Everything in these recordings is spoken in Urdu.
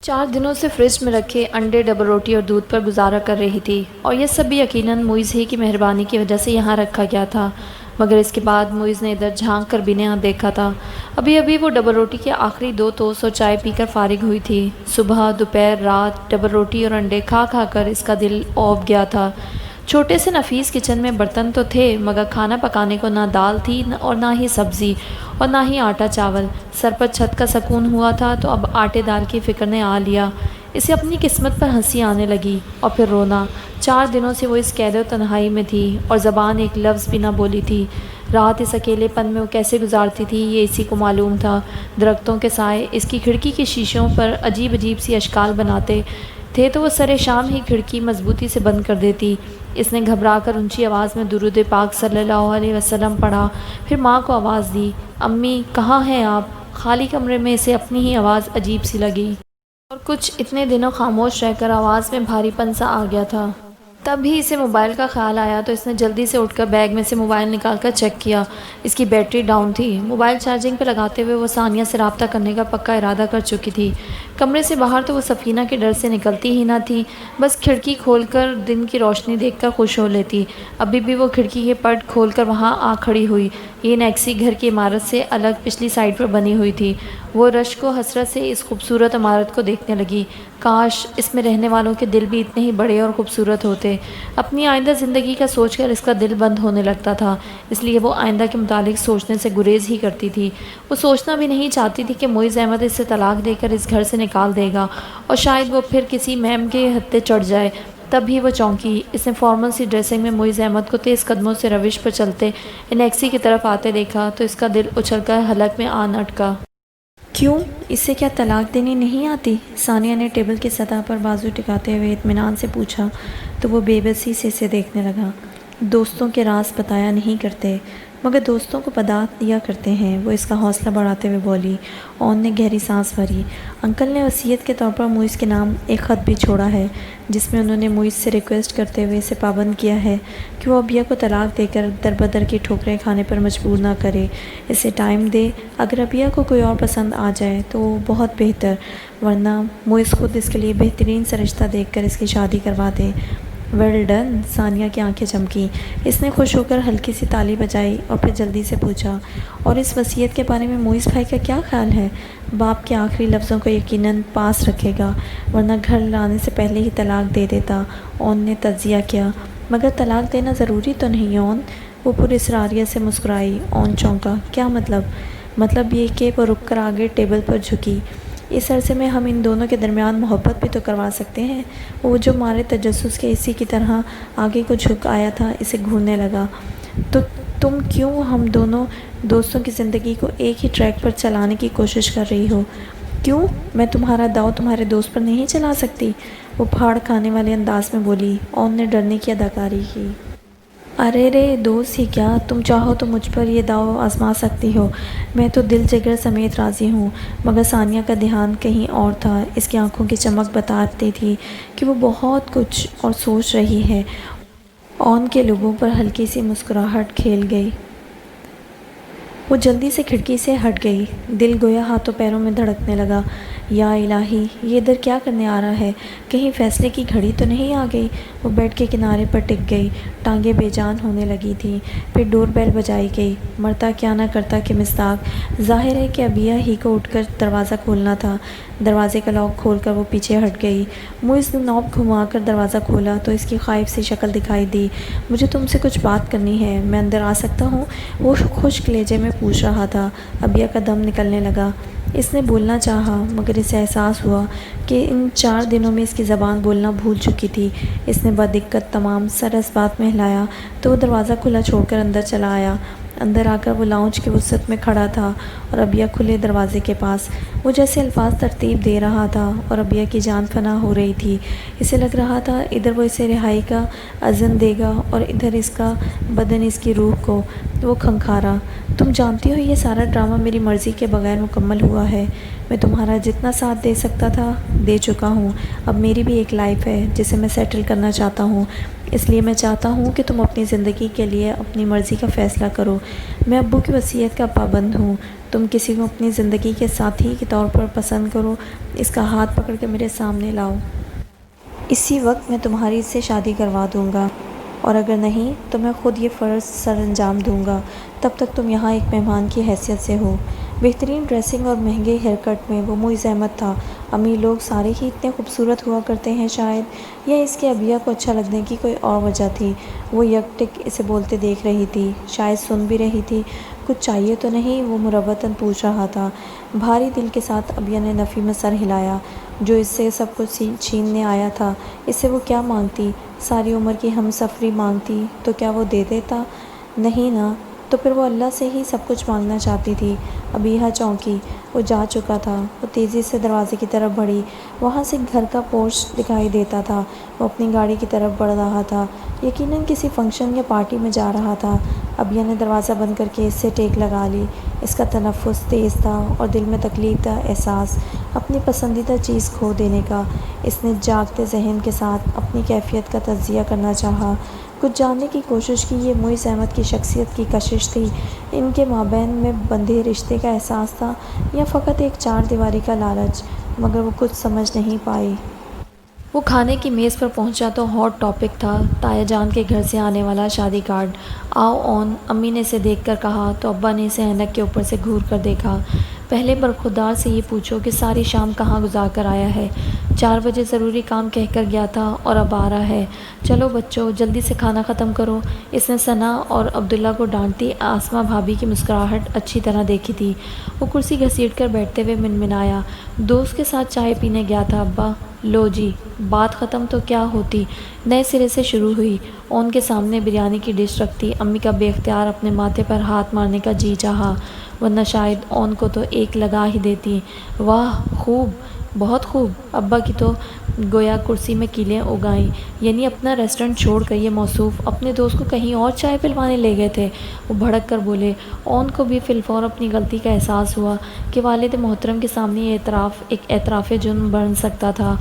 4 دنوں سے فریج میں رکھے انڈے، ڈبل روٹی اور دودھ پر گزارا کر رہی تھی، اور یہ سب بھی یقیناً معیز ہی کی مہربانی کی وجہ سے یہاں رکھا گیا تھا۔ مگر اس کے بعد معیز نے ادھر جھانک کر بھی نہ دیکھا تھا۔ ابھی ابھی وہ ڈبل روٹی کے آخری 2 ٹوسٹ اور چائے پی کر فارغ ہوئی تھی۔ صبح، دوپہر، رات ڈبل روٹی اور انڈے کھا کھا کر اس کا دل اوب گیا تھا۔ چھوٹے سے نفیس کچن میں برتن تو تھے، مگر کھانا پکانے کو نہ دال تھی اور نہ ہی سبزی اور نہ ہی آٹا چاول۔ سر پر چھت کا سکون ہوا تھا تو اب آٹے دال کی فکر نے آ لیا۔ اسے اپنی قسمت پر ہنسی آنے لگی اور پھر رونا۔ 4 دنوں سے وہ اس قید و تنہائی میں تھی اور زبان ایک لفظ بھی نہ بولی تھی۔ رات اس اکیلے پن میں وہ کیسے گزارتی تھی یہ اسی کو معلوم تھا۔ درختوں کے سائے اس کی کھڑکی کے شیشوں پر عجیب عجیب سی اشکال بناتے تھے تو وہ سرے شام ہی کھڑکی مضبوطی سے بند کر دیتی۔ اس نے گھبرا کر اونچی آواز میں درود پاک صلی اللہ علیہ وسلم پڑھا، پھر ماں کو آواز دی، امی کہاں ہیں آپ؟ خالی کمرے میں اسے اپنی ہی آواز عجیب سی لگی، اور کچھ اتنے دنوں خاموش رہ کر آواز میں بھاری پن سا آ گیا تھا۔ تب بھی اسے موبائل کا خیال آیا تو اس نے جلدی سے اٹھ کر بیگ میں سے موبائل نکال کر چیک کیا۔ اس کی بیٹری ڈاؤن تھی۔ موبائل چارجنگ پہ لگاتے ہوئے وہ ثانیہ سے رابطہ کرنے کا پکا ارادہ کر چکی تھی۔ کمرے سے باہر تو وہ سفینہ کے ڈر سے نکلتی ہی نہ تھی، بس کھڑکی کھول کر دن کی روشنی دیکھ کر خوش ہو لیتی۔ ابھی بھی وہ کھڑکی کے پرد کھول کر وہاں آ کھڑی ہوئی۔ یہ نیکسی گھر کی عمارت سے الگ پچھلی سائڈ پر بنی ہوئی تھی۔ وہ رشک و حسرت سے اس خوبصورت عمارت کو دیکھنے لگی۔ کاش اس میں رہنے والوں کے دل بھی اتنے ہی بڑے اور خوبصورت ہوتے۔ اپنی آئندہ زندگی کا سوچ کر اس کا دل بند ہونے لگتا تھا، اس لیے وہ آئندہ کے متعلق سوچنے سے گریز ہی کرتی تھی۔ وہ سوچنا بھی نہیں چاہتی تھی کہ معیز احمد اس سے طلاق دے کر اس گھر سے نکال دے گا اور شاید وہ پھر کسی مہم کے ہتھے چڑھ جائے۔ تب بھی وہ چونکی۔ اس نے فارمل سی ڈریسنگ میں معیز احمد کو تیز قدموں سے روش پر چلتے انیکسی کی طرف آتے دیکھا تو اس کا دل اچھل کر حلق میں آن اٹکا۔ کیوں؟ اسے کیا طلاق دینی نہیں آتی؟ ثانیہ نے ٹیبل کی سطح پر بازو ٹکاتے ہوئے اطمینان سے پوچھا تو وہ بے بسی سے اسے دیکھنے لگا۔ دوستوں کے راز بتایا نہیں کرتے، مگر دوستوں کو بتا دیا کرتے ہیں، وہ اس کا حوصلہ بڑھاتے ہوئے بولی۔ اون نے گہری سانس بھری۔ انکل نے وصیت کے طور پر معیز کے نام ایک خط بھی چھوڑا ہے، جس میں انہوں نے معیز سے ریکویسٹ کرتے ہوئے اسے پابند کیا ہے کہ وہ ابیہ کو طلاق دے کر در بدر کی ٹھوکریں کھانے پر مجبور نہ کرے، اسے ٹائم دے۔ اگر ابیہ کو کوئی اور پسند آ جائے تو وہ بہت بہتر، ورنہ معیز خود اس کے لیے بہترین سا رشتہ دیکھ کر اس کی شادی کروا دے۔ Well done! ثانیہ کی آنکھیں چمکیں۔ اس نے خوش ہو کر ہلکی سی تالی بجائی اور پھر جلدی سے پوچھا، اور اس وصیت کے بارے میں معیز بھائی کا کیا خیال ہے؟ باپ کے آخری لفظوں کو یقیناً پاس رکھے گا، ورنہ گھر لانے سے پہلے ہی طلاق دے دیتا، اون نے تجزیہ کیا۔ مگر طلاق دینا ضروری تو نہیں اون؟ وہ پراسراریت سے مسکرائی۔ اون چونکا۔ کیا مطلب؟ مطلب یہ کہ وہ رک کر آگے ٹیبل پر جھکی۔ اس عرصے میں ہم ان دونوں کے درمیان محبت بھی تو کروا سکتے ہیں۔ وہ جو مارے تجسس کے اسی کی طرح آگے کو جھک آیا تھا، اسے گھورنے لگا۔ تو تم کیوں ہم دونوں دوستوں کی زندگی کو ایک ہی ٹریک پر چلانے کی کوشش کر رہی ہو؟ کیوں میں تمہارا داؤ تمہارے دوست پر نہیں چلا سکتی؟ وہ پھاڑ کھانے والے انداز میں بولی۔ اون نے ڈرنے کی اداکاری کی۔ ارے رے دوست ہی کیا، تم چاہو تو مجھ پر یہ داؤ آزما سکتی ہو، میں تو دل جگر سمیت راضی ہوں۔ مگر ثانیہ کا دھیان کہیں اور تھا۔ اس کی آنکھوں کی چمک بتاتی تھی کہ وہ بہت کچھ اور سوچ رہی ہے۔ اون کے لبوں پر ہلکی سی مسکراہٹ کھیل گئی۔ وہ جلدی سے کھڑکی سے ہٹ گئی۔ دل گویا ہاتھوں پیروں میں دھڑکنے لگا۔ یا الہی، یہ ادھر کیا کرنے آ رہا ہے؟ کہیں فیصلے کی گھڑی تو نہیں آ گئی؟ وہ بیڈ کے کنارے پر ٹک گئی۔ ٹانگیں بے جان ہونے لگی تھیں۔ پھر ڈور بیل بجائی گئی۔ مرتا کیا نہ کرتا کہ مصداق۔ ظاہر ہے کہ ابیہ ہی کو اٹھ کر دروازہ کھولنا تھا۔ دروازے کا لاک کھول کر وہ پیچھے ہٹ گئی۔ معیز نے نوب گھما کر دروازہ کھولا تو اس کی خائف سی شکل دکھائی دی۔ مجھے تم سے کچھ بات کرنی ہے، میں اندر آ سکتا ہوں؟ وہ خشک لہجے میں پوچھ رہا تھا۔ ابیہ کا دم نکلنے لگا۔ اس نے بولنا چاہا، مگر اسے احساس ہوا کہ ان 4 دنوں میں اس کی زبان بولنا بھول چکی تھی۔ اس نے بدقت تمام سر اس بات میں ہلایا تو وہ دروازہ کھلا چھوڑ کر اندر چلا آیا۔ اندر آ کر وہ لاؤنج کی وسعت میں کھڑا تھا اور ابیہ کھلے دروازے کے پاس۔ وہ جیسے الفاظ ترتیب دے رہا تھا اور ابیہ کی جان فنا ہو رہی تھی۔ اسے لگ رہا تھا ادھر وہ اسے رہائی کا اذن دے گا اور ادھر اس کا بدن اس کی روح کو۔ وہ کھنکھارا، تم جانتی ہو یہ سارا ڈرامہ میری مرضی کے بغیر مکمل ہوا ہے۔ میں تمہارا جتنا ساتھ دے سکتا تھا دے چکا ہوں۔ اب میری بھی ایک لائف ہے جسے میں سیٹل کرنا چاہتا ہوں۔ اس لیے میں چاہتا ہوں کہ تم اپنی زندگی کے لیے اپنی مرضی کا فیصلہ کرو۔ میں ابو کی وصیت کا پابند ہوں۔ تم کسی کو اپنی زندگی کے ساتھی کے طور پر پسند کرو، اس کا ہاتھ پکڑ کے میرے سامنے لاؤ۔ اسی وقت میں تمہاری اس سے شادی کروا دوں گا، اور اگر نہیں تو میں خود یہ فرض سر انجام دوں گا۔ تب تک تم یہاں ایک مہمان کی حیثیت سے ہو۔ بہترین ڈریسنگ اور مہنگے ہیئر کٹ میں وہ معیز احمد تھا۔ امیر لوگ سارے ہی اتنے خوبصورت ہوا کرتے ہیں شاید، یا اس کے ابیہ کو اچھا لگنے کی کوئی اور وجہ تھی۔ وہ یک ٹک اسے بولتے دیکھ رہی تھی، شاید سن بھی رہی تھی۔ کچھ چاہیے تو نہیں؟ وہ مروتاً پوچھ رہا تھا۔ بھاری دل کے ساتھ ابیہ نے نفی میں سر ہلایا۔ جو اس سے سب کچھ چھیننے آیا تھا، اس سے وہ کیا مانگتی؟ ساری عمر کی ہم سفری مانگتی تو کیا وہ دے دیتا؟ نہیں نا، تو پھر وہ اللہ سے ہی سب کچھ مانگنا چاہتی تھی۔ ابیہ چونکی، وہ جا چکا تھا۔ وہ تیزی سے دروازے کی طرف بڑھی۔ وہاں سے گھر کا پورچ دکھائی دیتا تھا۔ وہ اپنی گاڑی کی طرف بڑھ رہا تھا، یقیناً کسی فنکشن یا پارٹی میں جا رہا تھا۔ ابیہ نے دروازہ بند کر کے اس سے ٹیک لگا لی۔ اس کا تنفس تیز تھا اور دل میں تکلیف دہ احساس، اپنی پسندیدہ چیز کھو دینے کا۔ اس نے جاگتے ذہن کے ساتھ اپنی کیفیت کا تجزیہ کرنا چاہا، کچھ جاننے کی کوشش کی۔ یہ معیز احمد کی شخصیت کی کشش تھی، ان کے مابین میں بندھے رشتے کا احساس تھا، یا فقط ایک چار دیواری کا لالچ؟ مگر وہ کچھ سمجھ نہیں پائی۔ وہ کھانے کی میز پر پہنچا تو ہاٹ ٹاپک تھا تایا جان کے گھر سے آنے والا شادی کارڈ۔ آؤ آن، امی نے اسے دیکھ کر کہا تو ابا نے اسے اینک کے اوپر سے گھور کر دیکھا۔ پہلے برخوردار سے یہ پوچھو کہ ساری شام کہاں گزار کر آیا ہے؟ 4 بجے ضروری کام کہہ کر گیا تھا اور اب آ رہا ہے۔ چلو بچوں، جلدی سے کھانا ختم کرو۔ اس نے ثنا اور عبداللہ کو ڈانٹتی آسمہ بھابھی کی مسکراہٹ اچھی طرح دیکھی تھی۔ وہ کرسی گھسیٹ کر بیٹھتے ہوئے منمنایا، دوست کے ساتھ چائے پینے گیا تھا ابا۔ لو جی، بات ختم تو کیا ہوتی، نئے سرے سے شروع ہوئی۔ اون کے سامنے بریانی کی ڈش رکھتی امی کا بے اختیار اپنے ماتھے پر ہاتھ مارنے کا جی چاہا، ورنہ شاید اون کو تو ایک لگا ہی دیتی۔ واہ، خوب، بہت خوب۔ ابا کی تو گویا کرسی میں کیلیں اگائیں، یعنی اپنا ریسٹورنٹ چھوڑ کر یہ موصوف اپنے دوست کو کہیں اور چائے پلوانے لے گئے تھے۔ وہ بھڑک کر بولے۔ اون کو بھی فی الفور اپنی غلطی کا احساس ہوا کہ والد محترم کے سامنے یہ اعتراف ایک اعتراف جرم بن سکتا تھا۔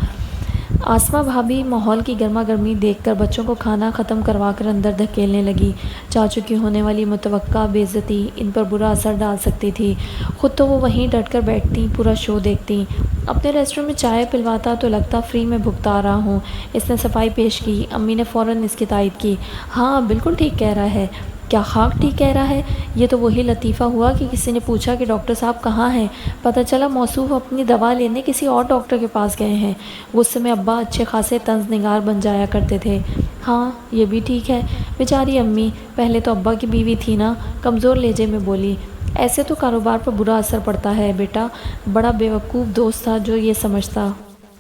آسمہ بھابھی ماحول کی گرما گرمی دیکھ کر بچوں کو کھانا ختم کروا کر اندر دھکیلنے لگی۔ چاچو کی ہونے والی متوقع بے عزتی ان پر برا اثر ڈال سکتی تھی۔ خود تو وہ وہیں ڈٹ کر بیٹھتی، پورا شو دیکھتی۔ اپنے ریسٹورنٹ میں چائے پلواتا تو لگتا فری میں بھگتا رہا ہوں۔ اس نے صفائی پیش کی۔ امی نے فوراً اس کی تائید کی۔ ہاں بالکل ٹھیک کہہ رہا ہے۔ کیا خاک ٹھیک کہہ رہا ہے؟ یہ تو وہی لطیفہ ہوا کہ کسی نے پوچھا کہ ڈاکٹر صاحب کہاں ہیں، پتہ چلا موصوف اپنی دوا لینے کسی اور ڈاکٹر کے پاس گئے ہیں۔ غصے میں ابا اچھے خاصے طنز نگار بن جایا کرتے تھے۔ ہاں یہ بھی ٹھیک ہے۔ بیچاری امی، پہلے تو ابا کی بیوی تھی نا، کمزور لہجے میں بولی۔ ایسے تو کاروبار پر برا اثر پڑتا ہے بیٹا، بڑا بیوقوف دوست تھا جو یہ سمجھتا۔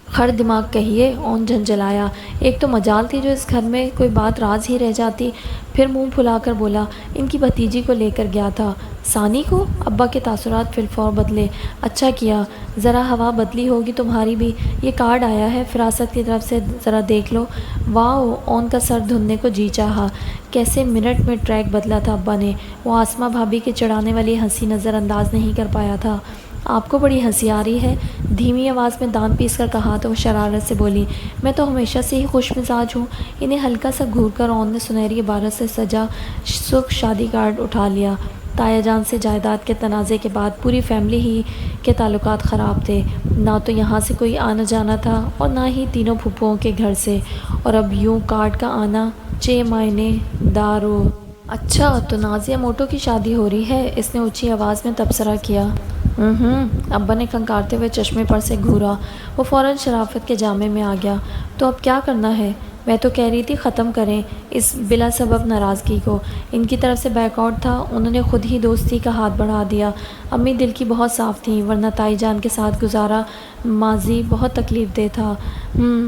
خر دماغ کہیے، اون جھنجھلایا۔ ایک تو مجال تھی جو اس گھر میں کوئی بات راز ہی رہ جاتی۔ پھر منہ پھلا کر بولا، ان کی بھتیجی کو لے کر گیا تھا۔ ثانی کو؟ ابا کے تاثرات فی الفور بدلے۔ اچھا کیا، ذرا ہوا بدلی ہوگی تمہاری بھی۔ یہ کارڈ آیا ہے فراست کی طرف سے، ذرا دیکھ لو۔ واو، اون کا سر دھننے کو جی چاہا۔ کیسے منٹ میں ٹریک بدلا تھا ابا نے۔ وہ آسمہ بھابھی کے چڑھانے والی ہنسی نظر انداز نہیں کر پایا تھا۔ آپ کو بڑی ہنسی آ رہی ہے، دھیمی آواز میں دانت پیس کر کہا تو وہ شرارت سے بولی، میں تو ہمیشہ سے ہی خوش مزاج ہوں۔ انہیں ہلکا سا گھور کر اون نے سنہری عبارت سے سجا سرخ شادی کارڈ اٹھا لیا۔ تایا جان سے جائیداد کے تنازع کے بعد پوری فیملی ہی کے تعلقات خراب تھے۔ نہ تو یہاں سے کوئی آنا جانا تھا اور نہ ہی تینوں پھپھوؤں کے گھر سے، اور اب یوں کارڈ کا آنا چے معنی دارو۔ اچھا تو نازیہ موٹو کی شادی ہو رہی ہے، اس نے اونچی آواز میں تبصرہ کیا۔ ابا نے کھنکارتے ہوئے چشمے پر سے گھورا۔ وہ فوراً شرافت کے جامے میں آ گیا۔ تو اب کیا کرنا ہے؟ میں تو کہہ رہی تھی ختم کریں اس بلا سبب ناراضگی کو۔ ان کی طرف سے بیک آؤٹ تھا، انہوں نے خود ہی دوستی کا ہاتھ بڑھا دیا۔ امی دل کی بہت صاف تھیں، ورنہ تائی جان کے ساتھ گزارا ماضی بہت تکلیف دہ تھا۔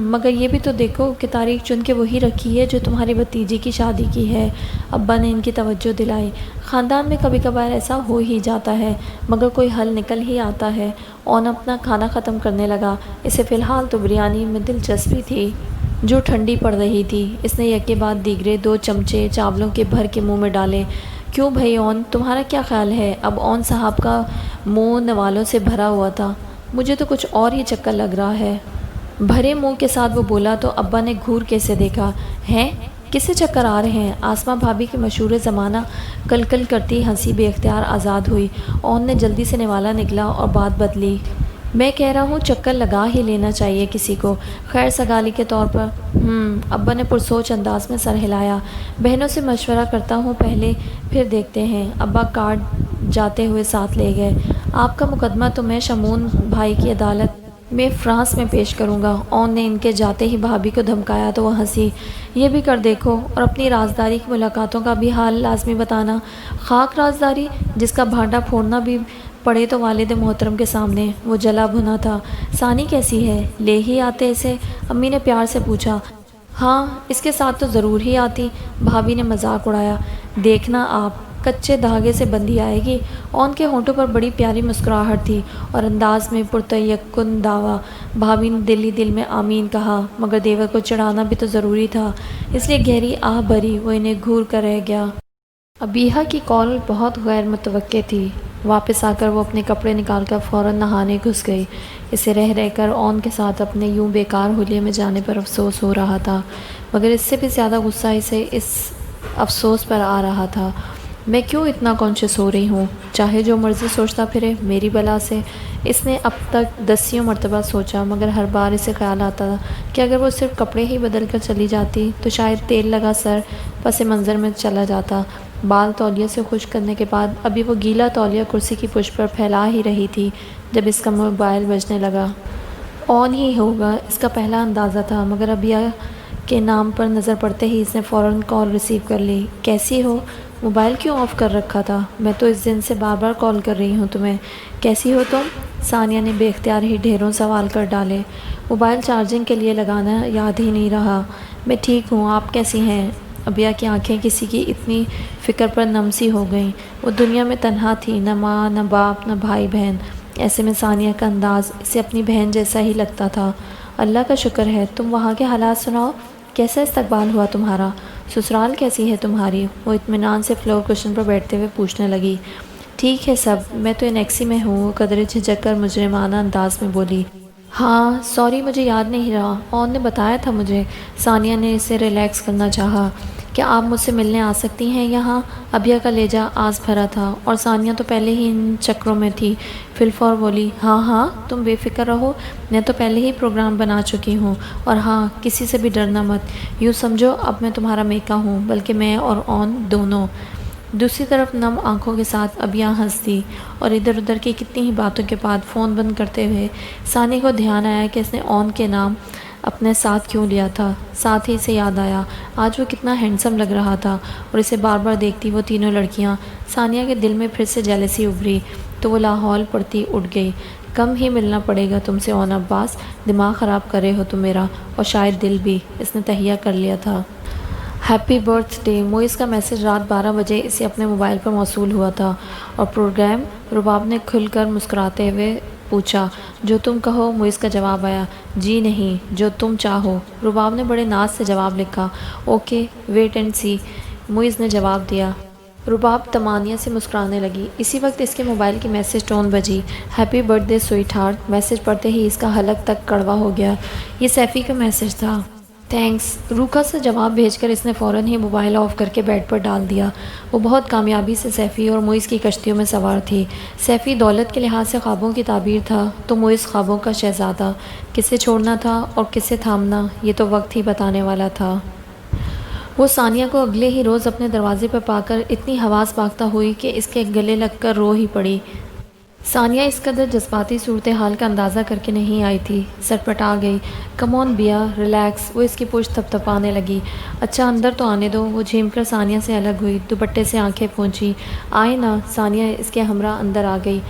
مگر یہ بھی تو دیکھو کہ تاریخ چن کے وہی رکھی ہے جو تمہاری بھتیجی کی شادی کی ہے۔ ابا نے ان کی توجہ دلائی۔ خاندان میں کبھی کبھار ایسا ہو ہی جاتا ہے، مگر کوئی حل نکل ہی آتا ہے۔ اون اپنا کھانا ختم کرنے لگا۔ اسے فی الحال تو بریانی میں دلچسپی تھی جو ٹھنڈی پڑ رہی تھی۔ اس نے یکے بعد دیگرے 2 چمچے چاولوں کے بھر کے منہ میں ڈالے۔ کیوں بھائی اون، تمہارا کیا خیال ہے؟ اب اون صاحب کا منہ نوالوں سے بھرا ہوا تھا۔ مجھے تو کچھ اور ہی چکر لگ رہا ہے۔ بھرے منہ کے ساتھ وہ بولا تو ابا نے گھور کے اسے دیکھا۔ ہیں؟ کسے چکر آ رہے ہیں؟ آسماں بھابھی کے مشہور زمانہ کل کل کرتی ہنسی بے اختیار آزاد ہوئی۔ اون نے جلدی سے نوالا نکلا اور بات بدلی۔ میں کہہ رہا ہوں چکر لگا ہی لینا چاہیے کسی کو، خیر سگالی کے طور پر۔ ابا نے پرسوچ انداز میں سر ہلایا۔ بہنوں سے مشورہ کرتا ہوں پہلے، پھر دیکھتے ہیں۔ ابا کارڈ جاتے ہوئے ساتھ لے گئے۔ آپ کا مقدمہ تو میں شمون بھائی کی عدالت میں فرانس میں پیش کروں گا۔ اون نے ان کے جاتے ہی بھابھی کو دھمکایا تو وہ ہنسی۔ یہ بھی کر دیکھو، اور اپنی رازداری کی ملاقاتوں کا بھی حال لازمی بتانا۔ خاک رازداری، جس کا بھانڈا پھوڑنا بھی پڑے تو والد محترم کے سامنے۔ وہ جلا بھنا تھا۔ ثانی کیسی ہے؟ لے ہی آتے اسے؟ امی نے پیار سے پوچھا۔ ہاں، اس کے ساتھ تو ضرور ہی آتی، بھابھی نے مذاق اڑایا۔ دیکھنا آپ، کچے دھاگے سے بندھی آئے گی۔ اون کے ہونٹوں پر بڑی پیاری مسکراہٹ تھی اور انداز میں پرتیقن دعویٰ۔ بھابھی نے دل ہی دل میں آمین کہا، مگر دیور کو چڑھانا بھی تو ضروری تھا، اس لیے گہری آہ بھری وہ انہیں گھور کر رہ گیا۔ ابیہا کی کال بہت غیر متوقع تھی۔ واپس آ کر وہ اپنے کپڑے نکال کر فوراً نہانے گھس گئی۔ اسے رہ رہ کر اون کے ساتھ اپنے یوں بیکار حلیے میں جانے پر افسوس ہو رہا تھا، مگر اس سے بھی زیادہ غصہ اسے اس افسوس پر آ رہا تھا۔ میں کیوں اتنا کانشیس ہو رہی ہوں؟ چاہے جو مرضی سوچتا پھرے، میری بلا سے۔ اس نے اب تک دسیوں مرتبہ سوچا، مگر ہر بار اسے خیال آتا کہ اگر وہ صرف کپڑے ہی بدل کر چلی جاتی تو شاید تیل لگا سر پس منظر میں چلا جاتا۔ بال تولیے سے خشک کرنے کے بعد ابھی وہ گیلا تولیہ کرسی کی پشت پر پھیلا ہی رہی تھی جب اس کا موبائل بجنے لگا۔ اون ہی ہوگا، اس کا پہلا اندازہ تھا، مگر ابیہا کے نام پر نظر پڑتے ہی اس نے فوراً کال ریسیو کر لی۔ کیسی ہو؟ موبائل کیوں آف کر رکھا تھا؟ میں تو اس دن سے بار بار کال کر رہی ہوں تمہیں۔ کیسی ہو تم؟ ثانیہ نے بے اختیار ہی ڈھیروں سوال کر ڈالے۔ موبائل چارجنگ کے لیے لگانا یاد ہی نہیں رہا۔ میں ٹھیک ہوں، آپ کیسی ہیں؟ ابیہا کی آنکھیں کسی کی اتنی فکر پر نم سی ہو گئیں۔ وہ دنیا میں تنہا تھی، نہ ماں، نہ باپ، نہ بھائی بہن۔ ایسے میں ثانیہ کا انداز اسے اپنی بہن جیسا ہی لگتا تھا۔ اللہ کا شکر ہے، تم وہاں کے حالات سناؤ، کیسا استقبال ہوا تمہارا؟ سسرال کیسی ہے تمہاری؟ وہ اطمینان سے فلور کشن پر بیٹھتے ہوئے پوچھنے لگی۔ ٹھیک ہے سب، میں تو انیکسی میں ہوں، وہ قدرے جھجک کر مجرمانہ انداز میں بولی۔ ہاں سوری، مجھے یاد نہیں رہا، اون نے بتایا تھا مجھے۔ ثانیہ نے اسے ریلیکس کرنا چاہا۔ کیا آپ مجھ سے ملنے آ سکتی ہیں یہاں؟ ابیہا کا لہجہ آز بھرا تھا اور ثانیہ تو پہلے ہی ان چکروں میں تھی۔ فی الفور بولی، ہاں ہاں، تم بے فکر رہو، میں تو پہلے ہی پروگرام بنا چکی ہوں، اور ہاں، کسی سے بھی ڈرنا مت، یوں سمجھو اب میں تمہارا میکا ہوں، بلکہ میں اور اون دونوں۔ دوسری طرف نم آنکھوں کے ساتھ ابیہا ہنس دی، اور ادھر ادھر کی کتنی ہی باتوں کے بعد فون بند کرتے ہوئے ثانیہ کو دھیان آیا کہ اس نے اون کے نام اپنے ساتھ کیوں لیا تھا۔ ساتھ ہی اسے یاد آیا آج وہ کتنا ہینڈسم لگ رہا تھا، اور اسے بار بار دیکھتی وہ تینوں لڑکیاں۔ ثانیہ کے دل میں پھر سے جیلسی ابھری تو وہ لاحول پڑتی اٹھ گئی۔ کم ہی ملنا پڑے گا تم سے اون عباس، دماغ خراب کر رہے ہو تم میرا، اور شاید دل بھی، اس نے تہیہ کر لیا تھا۔ Happy birth day. موئز کا میسج رات 12 بجے اسے اپنے موبائل پر موصول ہوا تھا۔ اور پروگرام؟ رباب نے کھل کر مسکراتے ہوئے پوچھا۔ جو تم کہو، موئز کا جواب آیا۔ جی نہیں، جو تم چاہو، رباب نے بڑے ناز سے جواب لکھا۔ اوکے، ویٹ اینڈ سی، موئز نے جواب دیا۔ رباب طمانیہ سے مسکرانے لگی۔ اسی وقت اس کے موبائل کی میسج ٹون بجی۔ Happy birthday sweetheart. Message پڑھتے ہی اس کا حلق تک کڑوا ہو گیا۔ یہ سیفی کا میسج تھا۔ تھینکس، روکھا سا جواب بھیج کر اس نے فوراً ہی موبائل آف کر کے بیڈ پر ڈال دیا۔ وہ بہت کامیابی سے سیفی اور موئز کی کشتیوں میں سوار تھی۔ سیفی دولت کے لحاظ سے خوابوں کی تعبیر تھا تو موئز خوابوں کا شہزادہ۔ کسے چھوڑنا تھا اور کسے تھامنا، یہ تو وقت ہی بتانے والا تھا۔ وہ ثانیہ کو اگلے ہی روز اپنے دروازے پر پا کر اتنی حواس باختہ ہوئی کہ اس کے گلے لگ کر رو ہی پڑی۔ ثانیہ اس قدر جذباتی صورتحال کا اندازہ کر کے نہیں آئی تھی، سٹپٹا گئی۔ کم آن بیا، ریلیکس، وہ اس کی پشت تھپتھپانے لگی۔ اچھا اندر تو آنے دو۔ وہ جھیم کر ثانیہ سے الگ ہوئی، دوپٹے سے آنکھیں پونچھی۔ آئے نا، ثانیہ اس کے ہمراہ اندر آ گئی۔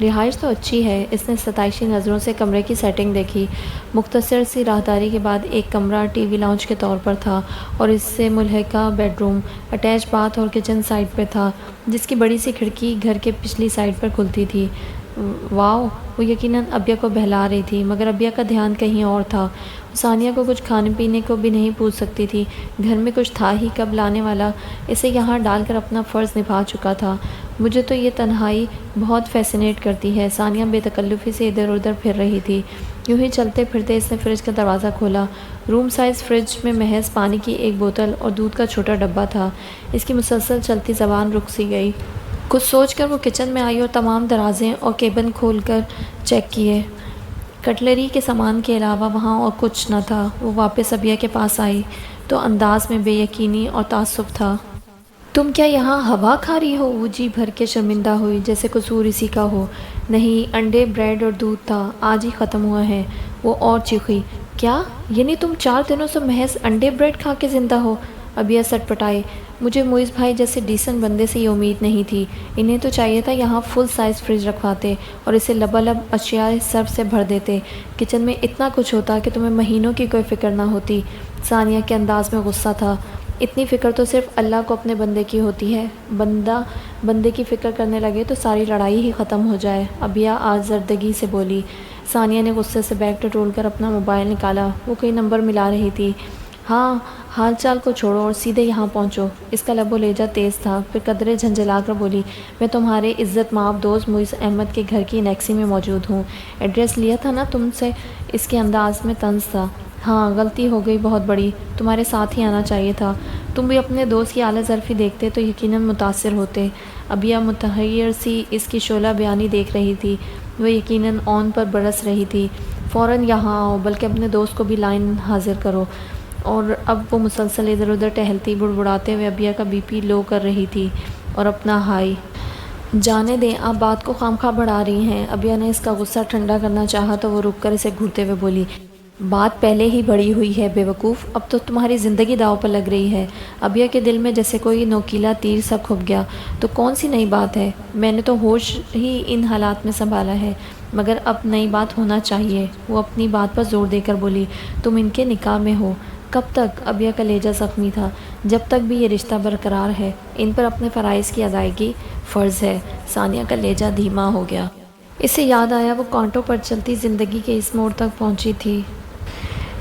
رہائش تو اچھی ہے۔ اس نے ستائشی نظروں سے کمرے کی سیٹنگ دیکھی۔ مختصر سی راہداری کے بعد ایک کمرہ ٹی وی لاؤنج کے طور پر تھا، اور اس سے ملحقہ بیڈ روم، اٹیچ باتھ اور کچن سائڈ پہ تھا، جس کی بڑی سی کھڑکی گھر کے پچھلی سائڈ پر کھلتی تھی۔ واو، وہ یقیناً ابیہا کو بہلا رہی تھی، مگر ابیہا کا دھیان کہیں اور تھا۔ ثانیہ کو کچھ کھانے پینے کو بھی نہیں پوچھ سکتی تھی، گھر میں کچھ تھا ہی کب لانے والا، اسے یہاں ڈال کر اپنا فرض نبھا چکا تھا۔ مجھے تو یہ تنہائی بہت فیسینیٹ کرتی ہے۔ ثانیہ بے تکلفی سے ادھر ادھر پھر رہی تھی۔ یوں ہی چلتے پھرتے اس نے فریج کا دروازہ کھولا۔ روم سائز فریج میں محض پانی کی ایک بوتل اور دودھ کا چھوٹا ڈبہ تھا۔ اس کی مسلسل چلتی زبان رک سی گئی۔ کچھ سوچ کر وہ کچن میں آئی اور تمام درازیں اور کیبن کھول کر چیک کیے۔ کٹلری کے سامان کے علاوہ وہاں اور کچھ نہ تھا۔ وہ واپس ابیہ کے پاس آئی تو انداز میں بے یقینی اور تعصب تھا۔ تم کیا یہاں ہوا کھا رہی ہو؟ وہ جی بھر کے شرمندہ ہوئی جیسے قصور اسی کا ہو۔ نہیں، انڈے، بریڈ اور دودھ تھا، آج ہی ختم ہوا ہے۔ وہ اور چیخی، کیا یعنی تم 4 دنوں سے محض انڈے بریڈ کھا کے زندہ ہو؟ ابیہ سٹ پٹائی، مجھے معیز بھائی جیسے ڈیسنٹ بندے سے یہ امید نہیں تھی۔ انہیں تو چاہیے تھا یہاں فل سائز فریج رکھواتے اور اسے لبالب اشیاء سرف سے بھر دیتے۔ کچن میں اتنا کچھ ہوتا کہ تمہیں مہینوں کی کوئی فکر نہ ہوتی۔ ثانیہ کے انداز میں غصہ تھا۔ اتنی فکر تو صرف اللہ کو اپنے بندے کی ہوتی ہے۔ بندہ بندے کی فکر کرنے لگے تو ساری لڑائی ہی ختم ہو جائے۔ ابیہ آزردگی سے بولی۔ ثانیہ نے غصے سے بیگ ٹٹول کر اپنا موبائل نکالا۔ وہ کوئی نمبر ملا رہی تھی۔ ہاں، حال چال کو چھوڑو اور سیدھے یہاں پہنچو۔ اس کا لب و لہجہ تیز تھا۔ پھر قدرے جھنجھلا کر بولی، میں تمہارے عزت مآب دوست معیز احمد کے گھر کی انیکسی میں موجود ہوں۔ ایڈریس لیا تھا نا تم سے؟ اس کے انداز میں طنز تھا۔ ہاں، غلطی ہو گئی بہت بڑی، تمہارے ساتھ ہی آنا چاہیے تھا۔ تم بھی اپنے دوست کی اعلیٰ ظرفی دیکھتے تو یقیناً متاثر ہوتے۔ ابیہ متحیر سی اس کی شعلہ بیانی دیکھ رہی تھی۔ وہ یقیناً اون پر برس رہی تھی۔ فوراً یہاں آؤ، بلکہ اپنے دوست کو بھی لائن حاضر کرو۔ اور اب وہ مسلسل ادھر ادھر ٹہلتی بڑبڑاتے ہوئے ابیہ کا بی پی لو کر رہی تھی اور اپنا ہائی۔ جانے دیں، آپ بات کو خواہ بڑھا رہی ہیں۔ ابیہ نے اس کا غصہ ٹھنڈا کرنا چاہا تو وہ رک کر اسے گھورتے ہوئے بولی، بات پہلے ہی بڑھی ہوئی ہے بے وقوف، اب تو تمہاری زندگی داؤ پر لگ رہی ہے۔ ابیہ کے دل میں جیسے کوئی نوکیلا تیر سا کھپ گیا۔ تو کون سی نئی بات ہے؟ میں نے تو ہوش ہی ان حالات میں سنبھالا ہے، مگر اب نئی بات ہونا چاہیے۔ وہ اپنی بات پر زور دے کر بولی، تم ان کے نکاح میں ہو۔ کب تک؟ ابیہ کا لہجہ زخمی تھا۔ جب تک بھی یہ رشتہ برقرار ہے، ان پر اپنے فرائض کی ادائیگی فرض ہے۔ ثانیہ کا لہجہ دھیما ہو گیا۔ اسے یاد آیا وہ کانٹوں پر چلتی زندگی کے اس موڑ تک پہنچی تھی۔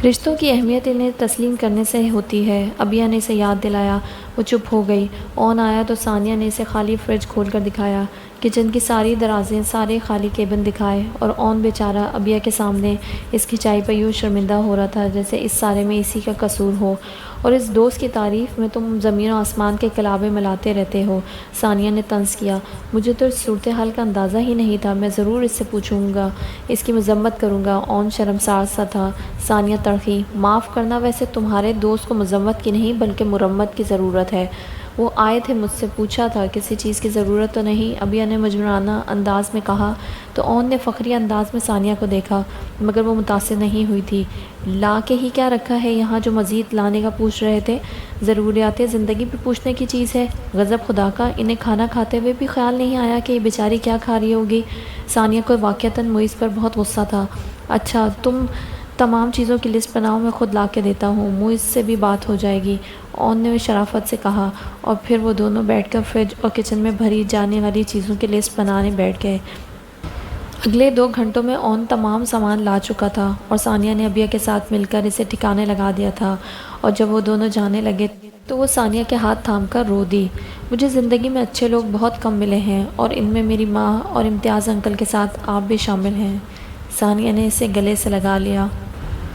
رشتوں کی اہمیت انہیں تسلیم کرنے سے ہوتی ہے۔ ابیہ نے اسے یاد دلایا۔ وہ چپ ہو گئی۔ اون آیا تو ثانیہ نے اسے خالی فریج کھول کر دکھایا، کچن کی ساری درازیں، سارے خالی کیبن دکھائے، اور اون بیچارہ ابیہ کے سامنے اس کھچائی پر یوں شرمندہ ہو رہا تھا جیسے اس سارے میں اسی کا قصور ہو۔ اور اس دوست کی تعریف میں تم زمین و آسمان کے کلابے ملاتے رہتے ہو۔ ثانیہ نے طنز کیا، مجھے تو اس صورتحال کا اندازہ ہی نہیں تھا، میں ضرور اس سے پوچھوں گا، اس کی مذمت کروں گا۔ اون شرمسار سا تھا۔ ثانیہ تڑخی، معاف کرنا، ویسے تمہارے دوست کو مذمت کی نہیں بلکہ مرمت کی ضرورت ہے۔ وہ آئے تھے، مجھ سے پوچھا تھا، کسی چیز کی ضرورت تو نہیں؟ ابیہ نے مجبورانہ انداز میں کہا تو اون نے فخری انداز میں ثانیہ کو دیکھا، مگر وہ متاثر نہیں ہوئی تھی۔ لا کے ہی کیا رکھا ہے یہاں جو مزید لانے کا پوچھ رہے تھے؟ ضروریات زندگی بھی پوچھنے کی چیز ہے؟ غضب خدا کا، انہیں کھانا کھاتے ہوئے بھی خیال نہیں آیا کہ یہ بیچاری کیا کھا رہی ہوگی؟ ثانیہ کو واقعتاً معیز پر بہت غصہ تھا۔ اچھا، تم تمام چیزوں کی لسٹ بناؤ، میں خود لا کے دیتا ہوں، معیز سے بھی بات ہو جائے گی، اون نے شرافت سے کہا، اور پھر وہ دونوں بیٹھ کر فریج اور کچن میں بھری جانے والی چیزوں کی لسٹ بنانے بیٹھ گئے۔ اگلے 2 گھنٹوں میں اون تمام سامان لا چکا تھا اور ثانیہ نے ابیہ کے ساتھ مل کر اسے ٹھکانے لگا دیا تھا، اور جب وہ دونوں جانے لگے تو وہ ثانیہ کے ہاتھ تھام کر رو دی۔ مجھے زندگی میں اچھے لوگ بہت کم ملے ہیں، اور ان میں میری ماں اور امتیاز انکل کے ساتھ آپ بھی شامل ہیں۔ ثانیہ نے اسے گلے سے لگا لیا۔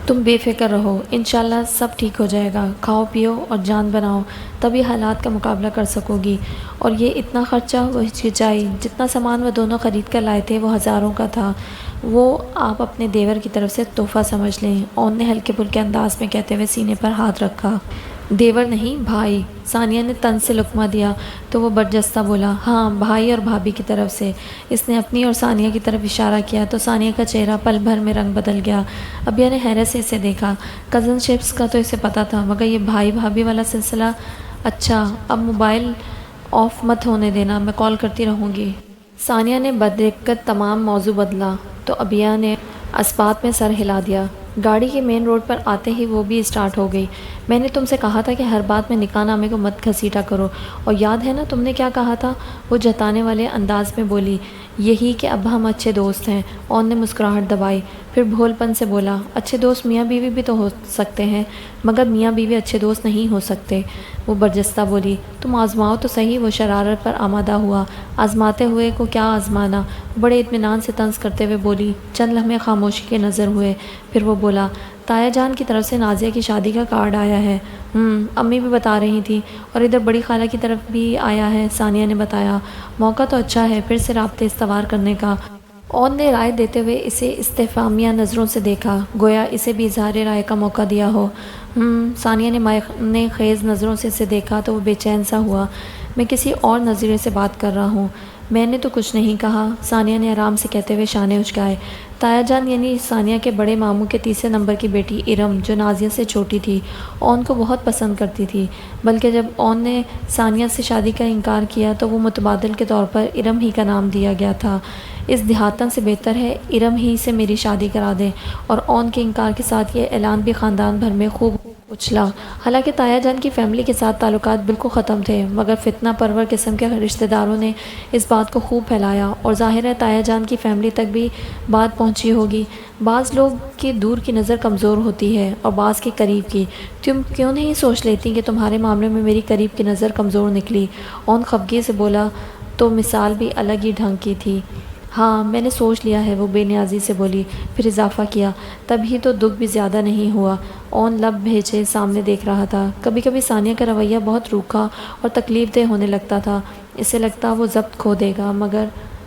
تم بے فکر رہو، انشاءاللہ سب ٹھیک ہو جائے گا، کھاؤ پیو اور جان بناؤ، تبھی حالات کا مقابلہ کر سکو گی۔ اور یہ اتنا خرچہ؟ وہ ہچکچائی۔ جتنا سامان وہ دونوں خرید کر لائے تھے وہ ہزاروں کا تھا، وہ آپ اپنے دیور کی طرف سے تحفہ سمجھ لیں، اون نے ہلکے پھلکے انداز میں کہتے ہوئے سینے پر ہاتھ رکھا۔ دیور نہیں، بھائی، ثانیہ نے طنز سے لقمہ دیا تو وہ برجستہ بولا، ہاں، بھائی اور بھابھی کی طرف سے۔ اس نے اپنی اور ثانیہ کی طرف اشارہ کیا تو ثانیہ کا چہرہ پل بھر میں رنگ بدل گیا۔ ابیہ نے حیرت سے اسے دیکھا۔ کزن شپس کا تو اسے پتہ تھا، مگر یہ بھائی بھابھی والا سلسلہ؟ اچھا، اب موبائل آف مت ہونے دینا، میں کال کرتی رہوں گی۔ ثانیہ نے بدقت تمام موضوع بدلا تو ابیہ نے اثبات میں سر ہلا دیا۔ گاڑی کے مین روڈ پر آتے ہی وہ بھی اسٹارٹ ہو گئی۔ میں نے تم سے کہا تھا کہ ہر بات میں نکاح نامے کو مت گھسیٹا کرو، اور یاد ہے نا تم نے کیا کہا تھا؟ وہ جتانے والے انداز میں بولی، یہی کہ اب ہم اچھے دوست ہیں۔ اون نے مسکراہٹ دبائی، پھر بھول پن سے بولا، اچھے دوست میاں بیوی بھی تو ہو سکتے ہیں، مگر میاں بیوی اچھے دوست نہیں ہو سکتے۔ وہ برجستہ بولی، تم آزماؤ تو صحیح۔ وہ شرارت پر آمادہ ہوا۔ آزماتے ہوئے کو کیا آزمانا؟ بڑے اطمینان سے طنز کرتے ہوئے بولی۔ چند لمحے خاموشی خاموشی کے نظر ہوئے۔ پھر وہ بولا، تایا جان کی طرف سے نازیہ کی شادی کا کارڈ آیا ہے۔ امی بھی بتا رہی تھی، اور ادھر بڑی خالہ کی طرف بھی آیا ہے، ثانیہ نے بتایا۔ موقع تو اچھا ہے پھر سے رابطے استوار کرنے کا۔ اون نے رائے دیتے ہوئے اسے استفہامیہ نظروں سے دیکھا، گویا اسے بھی اظہار رائے کا موقع دیا ہو۔ ثانیہ نے مائنے خیز نظروں سے اسے دیکھا تو وہ بے چین سا ہوا۔ میں کسی اور نظریے سے بات کر رہا ہوں۔ میں نے تو کچھ نہیں کہا، ثانیہ نے آرام سے کہتے ہوئے شانے اچکائے۔ تایا جان یعنی ثانیہ کے بڑے ماموں کے تیسرے نمبر کی بیٹی ارم، جو نازیہ سے چھوٹی تھی، اون کو بہت پسند کرتی تھی، بلکہ جب اون نے ثانیہ سے شادی کا انکار کیا تو وہ متبادل کے طور پر ارم ہی کا نام دیا گیا تھا۔ اس دیہاتن سے بہتر ہے ارم ہی سے میری شادی کرا دیں، اور اون کے انکار کے ساتھ یہ اعلان بھی خاندان بھر میں خوب اچھلا۔ حالانکہ تایا جان کی فیملی کے ساتھ تعلقات بالکل ختم تھے، مگر فتنہ پرور قسم کے رشتہ داروں نے اس بات کو خوب پھیلایا، اور ظاہر ہے تایا جان کی فیملی تک بھی بات پہنچی ہوگی۔ بعض لوگ کی دور کی نظر کمزور ہوتی ہے اور بعض کے قریب کی۔ تم کیوں نہیں سوچ لیتی کہ تمہارے معاملے میں میری قریب کی نظر کمزور نکلی؟ اون خفگی سے بولا، تو مثال بھی الگ ہی ڈھنگ کی تھی۔ ہاں میں نے سوچ لیا ہے، وہ بے نیازی سے بولی، پھر اضافہ کیا، تب ہی تو دکھ بھی زیادہ نہیں ہوا۔ اون لب بھیجے سامنے دیکھ رہا تھا۔ کبھی کبھی ثانیہ کا رویہ بہت روکھا اور تکلیف دہ ہونے لگتا تھا، اسے لگتا وہ ضبط کھو دے گا، مگر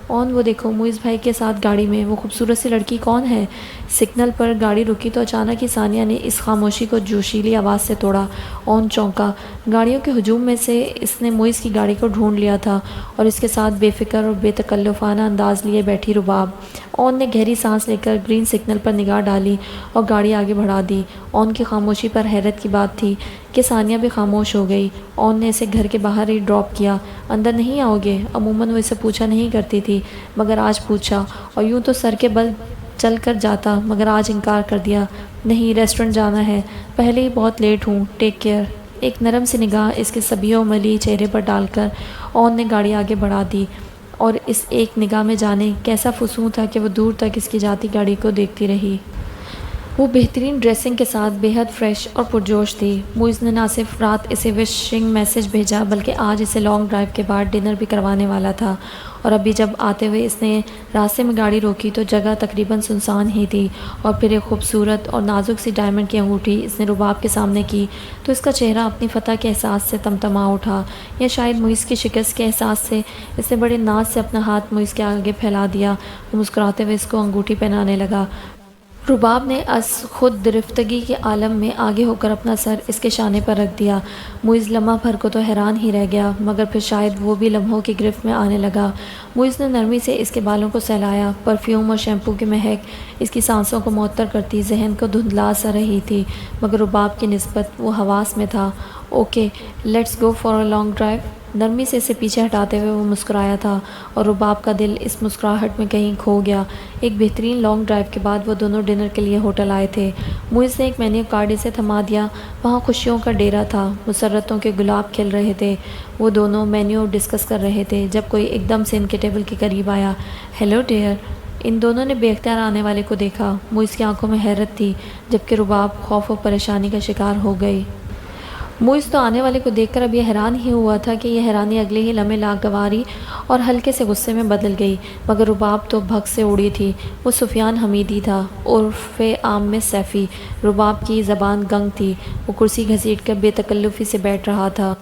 اون وہ دیکھو معیز بھائی کے ساتھ گاڑی میں وہ خوبصورت سی لڑکی کون ہے؟ سگنل پر گاڑی رکی تو اچانک ہی ثانیہ نے اس خاموشی کو جوشیلی آواز سے توڑا۔ اون چونکا، گاڑیوں کے ہجوم میں سے اس نے معیز کی گاڑی کو ڈھونڈ لیا تھا اور اس کے ساتھ بے فکر اور بے تکلفانہ انداز لیے بیٹھی رباب۔ اون نے گہری سانس لے کر گرین سگنل پر نگاہ ڈالی اور گاڑی آگے بڑھا دی۔ اون کی خاموشی پر حیرت کی بات تھی کہ ثانیہ بھی خاموش ہو گئی۔ اون نے اسے گھر کے باہر ہی ڈراپ کیا۔ اندر نہیں آؤ گے؟ عموماً وہ اسے پوچھا نہیں کرتی تھی، مگر آج پوچھا، اور یوں تو سر کے بل چل کر جاتا، مگر آج انکار کر دیا۔ نہیں، ریسٹورنٹ جانا ہے، پہلے ہی بہت لیٹ ہوں، ٹیک کیئر۔ ایک نرم سی نگاہ اس کے صبیح و ملیح چہرے پر ڈال کر اون نے گاڑی آگے بڑھا دی، اور اس ایک نگاہ میں جانے کیسا فسوں تھا کہ وہ دور تک اس کی جاتی گاڑی کو دیکھتی رہی۔ وہ بہترین ڈریسنگ کے ساتھ بے حد فریش اور پرجوش تھی۔ معیز نے نہ صرف رات اسے وشنگ میسج بھیجا بلکہ آج اسے لانگ ڈرائیو کے بعد ڈنر بھی کروانے والا تھا، اور ابھی جب آتے ہوئے اس نے راستے میں گاڑی روکی تو جگہ تقریباً سنسان ہی تھی، اور پھر ایک خوبصورت اور نازک سی ڈائمنڈ کی انگوٹھی اس نے رباب کے سامنے کی تو اس کا چہرہ اپنی فتح کے احساس سے تمتما اٹھا، یا شاید معیز کی شکست کے احساس سے۔ اس نے بڑے ناز سے اپنا ہاتھ معیز کے آگے پھیلا دیا۔ وہ مسکراتے ہوئے اس کو انگوٹھی پہنانے لگا۔ رباب نے از خود درفتگی کے عالم میں آگے ہو کر اپنا سر اس کے شانے پر رکھ دیا۔ معیز لمحہ بھر کو تو حیران ہی رہ گیا، مگر پھر شاید وہ بھی لمحوں کی گرفت میں آنے لگا۔ معیز نے نرمی سے اس کے بالوں کو سہلایا، پرفیوم اور شیمپو کی مہک اس کی سانسوں کو معطر کرتی ذہن کو دھندلا سا رہی تھی، مگر رباب کی نسبت وہ حواس میں تھا۔ Okay, let's go for a long drive. نرمی سے اسے پیچھے ہٹاتے ہوئے وہ مسکرایا تھا، اور رباب کا دل اس مسکراہٹ میں کہیں کھو گیا۔ ایک بہترین لانگ ڈرائیو کے بعد وہ دونوں ڈنر کے لیے ہوٹل آئے تھے۔ معیز نے ایک مینیو کارڈ اسے تھما دیا۔ وہاں خوشیوں کا ڈیرا تھا، مسرتوں کے گلاب کھل رہے تھے۔ وہ دونوں مینیو ڈسکس کر رہے تھے جب کوئی ایک دم سے ان کے ٹیبل کے قریب آیا۔ Hello dear. ان دونوں نے بے اختیار آنے والے کو دیکھا۔ معیز کی آنکھوں میں حیرت تھی، جبکہ رباب خوف و پریشانی کا شکار ہو گئی۔ معیز تو آنے والے کو دیکھ کر اب یہ حیران ہی ہوا تھا کہ یہ حیرانی اگلے ہی لمحے لاگواری اور ہلکے سے غصے میں بدل گئی، مگر رباب تو بھگ سے اڑی تھی۔ وہ سفیان حمیدی تھا، عرف عام میں سیفی۔ رباب کی زبان گنگ تھی۔ وہ کرسی گھسیٹ کر بے تکلفی سے بیٹھ رہا تھا۔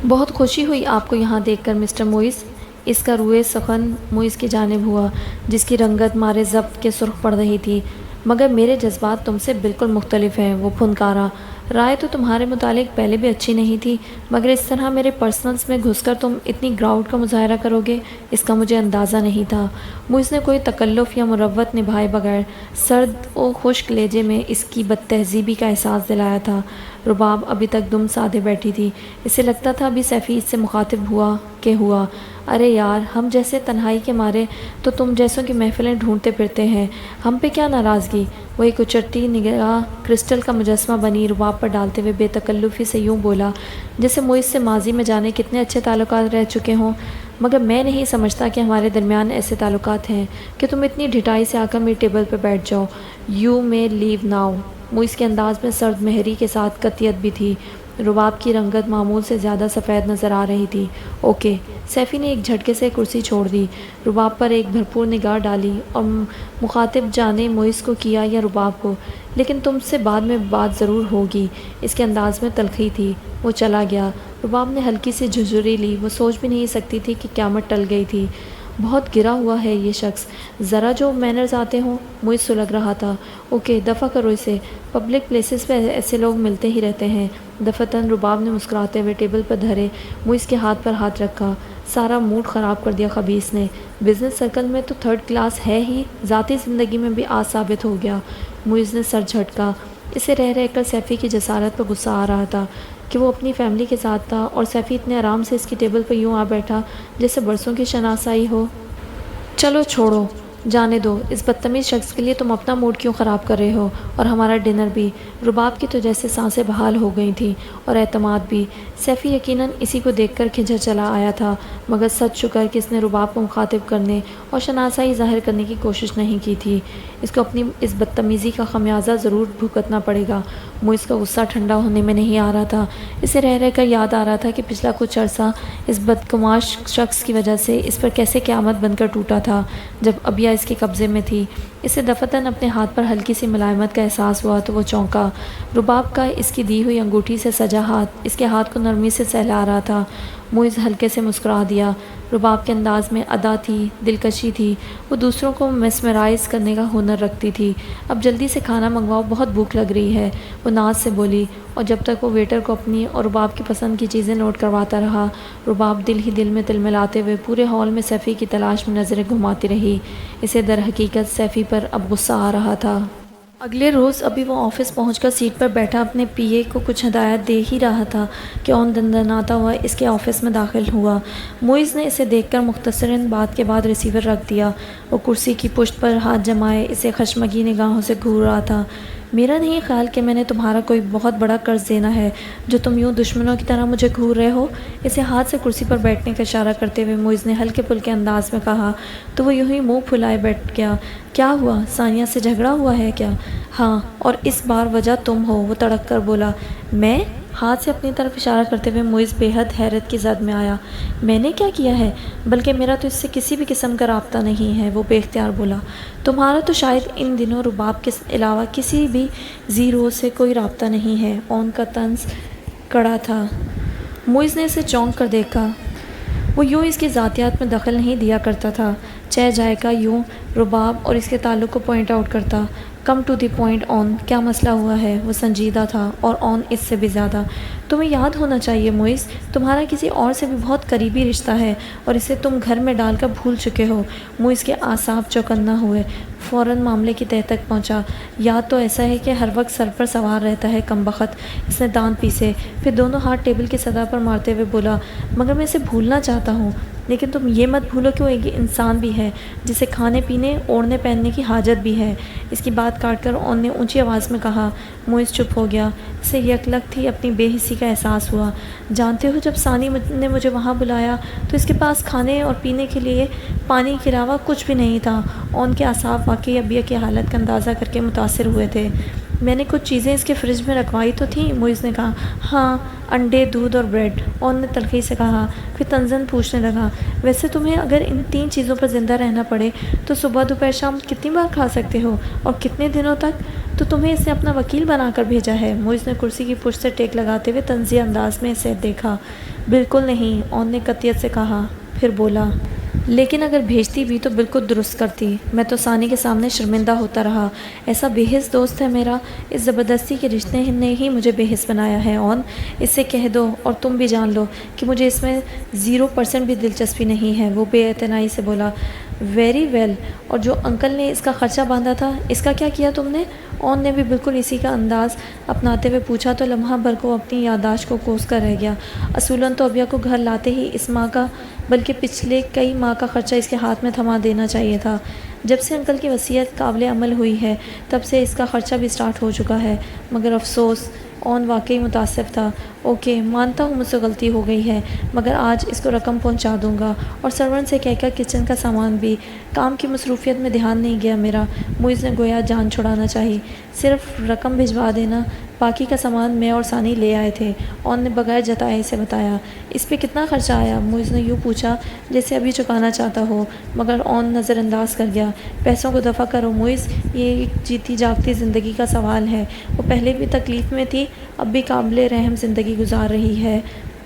بہت خوشی ہوئی آپ کو یہاں دیکھ کر مسٹر معیز۔ اس کا روئے سخن معیز کی جانب ہوا، جس کی رنگت مارے ضبط کے سرخ پڑ رہی تھی۔ مگر میرے جذبات تم سے بالکل مختلف ہیں، وہ پھنکارا۔ رائے تو تمہارے متعلق پہلے بھی اچھی نہیں تھی، مگر اس طرح میرے پرسنلز میں گھس کر تم اتنی گراؤٹ کا مظاہرہ کرو گے، اس کا مجھے اندازہ نہیں تھا۔ معیز نے کوئی تکلف یا مروت نبھائے بغیر سرد و خشک لہجے میں اس کی بد تہذیبی کا احساس دلایا تھا۔ رباب ابھی تک دم سادے بیٹھی تھی۔ اسے لگتا تھا ابھی سیفی اس سے مخاطب ہوا۔ ارے یار، ہم جیسے تنہائی کے مارے تو تم جیسوں کی محفلیں ڈھونڈتے پھرتے ہیں، ہم پہ کیا ناراضگی؟ وہ ایک اچٹتی نگاہ کرسٹل کا مجسمہ بنی رباب پر ڈالتے ہوئے بے تکلفی سے یوں بولا، جیسے معیز سے ماضی میں جانے کتنے اچھے تعلقات رہ چکے ہوں، مگر میں نہیں سمجھتا کہ ہمارے درمیان ایسے تعلقات ہیں کہ تم اتنی ڈھٹائی سے آ کر میری ٹیبل پہ بیٹھ جاؤ۔ You may leave now. معیز کے انداز میں سرد مہری کے ساتھ قطعیت بھی تھی۔ رباب کی رنگت معمول سے زیادہ سفید نظر آ رہی تھی۔ اوکے، سیفی نے ایک جھٹکے سے کرسی چھوڑ دی، رباب پر ایک بھرپور نگاہ ڈالی اور مخاطب جانے معز کو کیا یا رباب کو، لیکن تم سے بعد میں بات ضرور ہوگی۔ اس کے انداز میں تلخی تھی۔ وہ چلا گیا۔ رباب نے ہلکی سی جھنجھوری لی۔ وہ سوچ بھی نہیں سکتی تھی کہ قیامت ٹل گئی تھی۔ بہت گرا ہوا ہے یہ شخص، ذرا جو مینرز آتے ہوں۔ معز سلگ رہا تھا۔ اوکے، دفع کرو اسے، پبلک پلیسز پہ ایسے لوگ ملتے ہی رہتے ہیں۔ دفعتاً رباب نے مسکراتے ہوئے ٹیبل پر دھرے معز کے ہاتھ پر ہاتھ رکھا۔ سارا موڈ خراب کر دیا خبیث نے۔ بزنس سرکل میں تو تھرڈ کلاس ہے ہی، ذاتی زندگی میں بھی آج ثابت ہو گیا۔ معز نے سر جھٹکا۔ اسے رہ رہ کر سیفی کی جسارت پر غصہ آ رہا تھا کہ وہ اپنی فیملی کے ساتھ تھا اور سیفی اتنے آرام سے اس کی ٹیبل پر یوں آ بیٹھا جیسے برسوں کی شناسائی ہو۔ چلو چھوڑو، جانے دو، اس بدتمیز شخص کے لیے تم اپنا موڈ کیوں خراب کر رہے ہو، اور ہمارا ڈنر بھی۔ رباب کی تو جیسے سانسیں بحال ہو گئی تھیں، اور اعتماد بھی۔ سیفی یقیناً اسی کو دیکھ کر کھنچا چلا آیا تھا، مگر سچ شکر کہ اس نے رباب کو مخاطب کرنے اور شناسائی ظاہر کرنے کی کوشش نہیں کی تھی۔ اس کو اپنی اس بدتمیزی کا خمیازہ ضرور بھگتنا پڑے گا۔ معز کا غصہ ٹھنڈا ہونے میں نہیں آ رہا تھا۔ اسے رہ رہ کر یاد آ رہا تھا کہ پچھلا کچھ عرصہ اس بدگماش شخص کی وجہ سے اس پر کیسے قیامت بن کر ٹوٹا تھا جب ابیا اس کے قبضے میں تھی۔ اسے دفعتاً اپنے ہاتھ پر ہلکی سی ملائمت کا احساس ہوا تو وہ چونکا۔ رباب کا اس کی دی ہوئی انگوٹھی سے سجا ہاتھ اس کے ہاتھ کو نرمی سے سہلا رہا تھا۔ معز ہلکے سے مسکرا دیا۔ رباب کے انداز میں ادا تھی، دلکشی تھی۔ وہ دوسروں کو میسمرائز کرنے کا ہنر رکھتی تھی۔ اب جلدی سے کھانا منگواؤ، بہت بھوک لگ رہی ہے، وہ ناز سے بولی، اور جب تک وہ ویٹر کو اپنی اور رباب کی پسند کی چیزیں نوٹ کرواتا رہا، رباب دل ہی دل میں تلملاتے ہوئے پورے ہال میں سیفی کی تلاش میں نظریں گھماتی رہی۔ اسے در حقیقت سیفی پر اب غصہ آ رہا تھا۔ اگلے روز ابھی وہ آفس پہنچ کر سیٹ پر بیٹھا اپنے پی اے کو کچھ ہدایت دے ہی رہا تھا کہ اون دندناتا ہوا اس کے آفس میں داخل ہوا۔ معز نے اسے دیکھ کر مختصراً بات کے بعد ریسیور رکھ دیا۔ وہ کرسی کی پشت پر ہاتھ جمائے اسے خشمگی نگاہوں سے گھور رہا تھا۔ میرا نہیں خیال کہ میں نے تمہارا کوئی بہت بڑا قرض دینا ہے جو تم یوں دشمنوں کی طرح مجھے گھور رہے ہو۔ اسے ہاتھ سے کرسی پر بیٹھنے کا اشارہ کرتے ہوئے معز نے ہلکے پھلکے انداز میں کہا تو وہ یوں ہی منہ پھلائے بیٹھ گیا۔ کیا ہوا، ثانیہ سے جھگڑا ہوا ہے کیا؟ ہاں، اور اس بار وجہ تم ہو، وہ تڑک کر بولا۔ میں؟ ہاتھ سے اپنی طرف اشارہ کرتے ہوئے معز بے حد حیرت کی زد میں آیا۔ میں نے کیا کیا ہے؟ بلکہ میرا تو اس سے کسی بھی قسم کا رابطہ نہیں ہے، وہ بے اختیار بولا۔ تمہارا تو شاید ان دنوں رباب کے علاوہ کسی بھی زیرو سے کوئی رابطہ نہیں ہے۔ اون کا طنز کڑا تھا۔ معز نے اسے چونک کر دیکھا۔ وہ یوں اس کی ذاتیات میں دخل نہیں دیا کرتا تھا، چہ جائکا یوں رباب اور اس کے تعلق کو پوائنٹ آؤٹ کرتا۔ کم ٹو دی پوائنٹ اون، کیا مسئلہ ہوا ہے؟ وہ سنجیدہ تھا، اور اون اس سے بھی زیادہ۔ تمہیں یاد ہونا چاہیے معز، تمہارا کسی اور سے بھی بہت قریبی رشتہ ہے اور اسے تم گھر میں ڈال کر بھول چکے ہو۔ معز کے اعصاب چوکنا ہوئے، فوراً معاملے کی تہہ تک پہنچا۔ یاد تو ایسا ہے کہ ہر وقت سر پر سوار رہتا ہے کمبخت۔ اس نے دانت پیسے، پھر دونوں ہاتھ ٹیبل کی سطح پر مارتے ہوئے بولا، مگر میں اسے بھولنا چاہتا ہوں، لیکن تم یہ مت بھولو کہ وہ ایک انسان بھی ہے جسے کھانے پینے اوڑھنے پہننے کی حاجت بھی ہے۔ اس کی بات کاٹ کر اون نے اونچی آواز میں کہا۔ معز چپ ہو گیا۔ اسے یکلخت ہی اپنی بے حسی کا احساس ہوا۔ جانتے ہو، جب ثانی نے مجھے وہاں بلایا تو اس کے پاس کھانے اور پینے کے لیے پانی کے علاوہ کچھ بھی نہیں تھا۔ اون کے اعصاب واقعی ابیا کی حالت کا اندازہ کر کے متاثر ہوئے تھے۔ میں نے کچھ چیزیں اس کے فریج میں رکھوائی تو تھیں، معز نے کہا۔ ہاں، انڈے، دودھ اور بریڈ، اون نے تلخی سے کہا، پھر طنزاً پوچھنے لگا، ویسے تمہیں اگر ان 3 چیزوں پر زندہ رہنا پڑے تو صبح دوپہر شام کتنی بار کھا سکتے ہو، اور کتنے دنوں تک؟ تو تمہیں اسے اپنا وکیل بنا کر بھیجا ہے؟ معز نے کرسی کی پشت سے ٹیک لگاتے ہوئے طنزیہ انداز میں اسے دیکھا۔ بالکل نہیں، اون نے قطعیت سے کہا، پھر بولا، لیکن اگر بھیجتی بھی تو بالکل درست کرتی۔ میں تو ثانی کے سامنے شرمندہ ہوتا رہا۔ ایسا بے حس دوست ہے میرا، اس زبردستی کے رشتے نے ہی مجھے بے حس بنایا ہے۔ اون، اس سے کہہ دو اور تم بھی جان لو کہ مجھے اس میں 0% بھی دلچسپی نہیں ہے، وہ بے اعتنائی سے بولا۔ ویری ویل، اور جو انکل نے اس کا خرچہ باندھا تھا، اس کا کیا کیا تم نے؟ اون نے بھی بالکل اسی کا انداز اپناتے ہوئے پوچھا تو لمحہ بھر کو اپنی یادداشت کو کوس کر رہ گیا۔ اصولاً تو ابیا کو گھر لاتے ہی اس ماہ کا بلکہ پچھلے کئی ماہ کا خرچہ اس کے ہاتھ میں تھما دینا چاہیے تھا۔ جب سے انکل کی وصیت قابل عمل ہوئی ہے تب سے اس کا خرچہ بھی سٹارٹ ہو چکا ہے، مگر افسوس، اون واقعی متاسف تھا۔ اوکے، مانتا ہوں مجھ سے غلطی ہو گئی ہے، مگر آج اس کو رقم پہنچا دوں گا اور سرون سے کہہ کر کچن کا سامان بھی کام کی مصروفیت میں دھیان نہیں گیا میرا۔ معیز نے گویا جان چھڑانا چاہی۔ صرف رقم بھجوا دینا، باقی کا سامان میں اور ثانی لے آئے تھے، اون نے بغیر جتائے اسے بتایا۔ اس پہ کتنا خرچہ آیا؟ معیز نے یوں پوچھا جیسے ابھی چکانا چاہتا ہو، مگر اون نظر انداز کر گیا۔ پیسوں کو دفع کرو معیز، یہ ایک جیتی جاگتی زندگی کا سوال ہے۔ وہ پہلے بھی تکلیف میں تھی، اب بھی قابل رحم زندگی گزار رہی ہے۔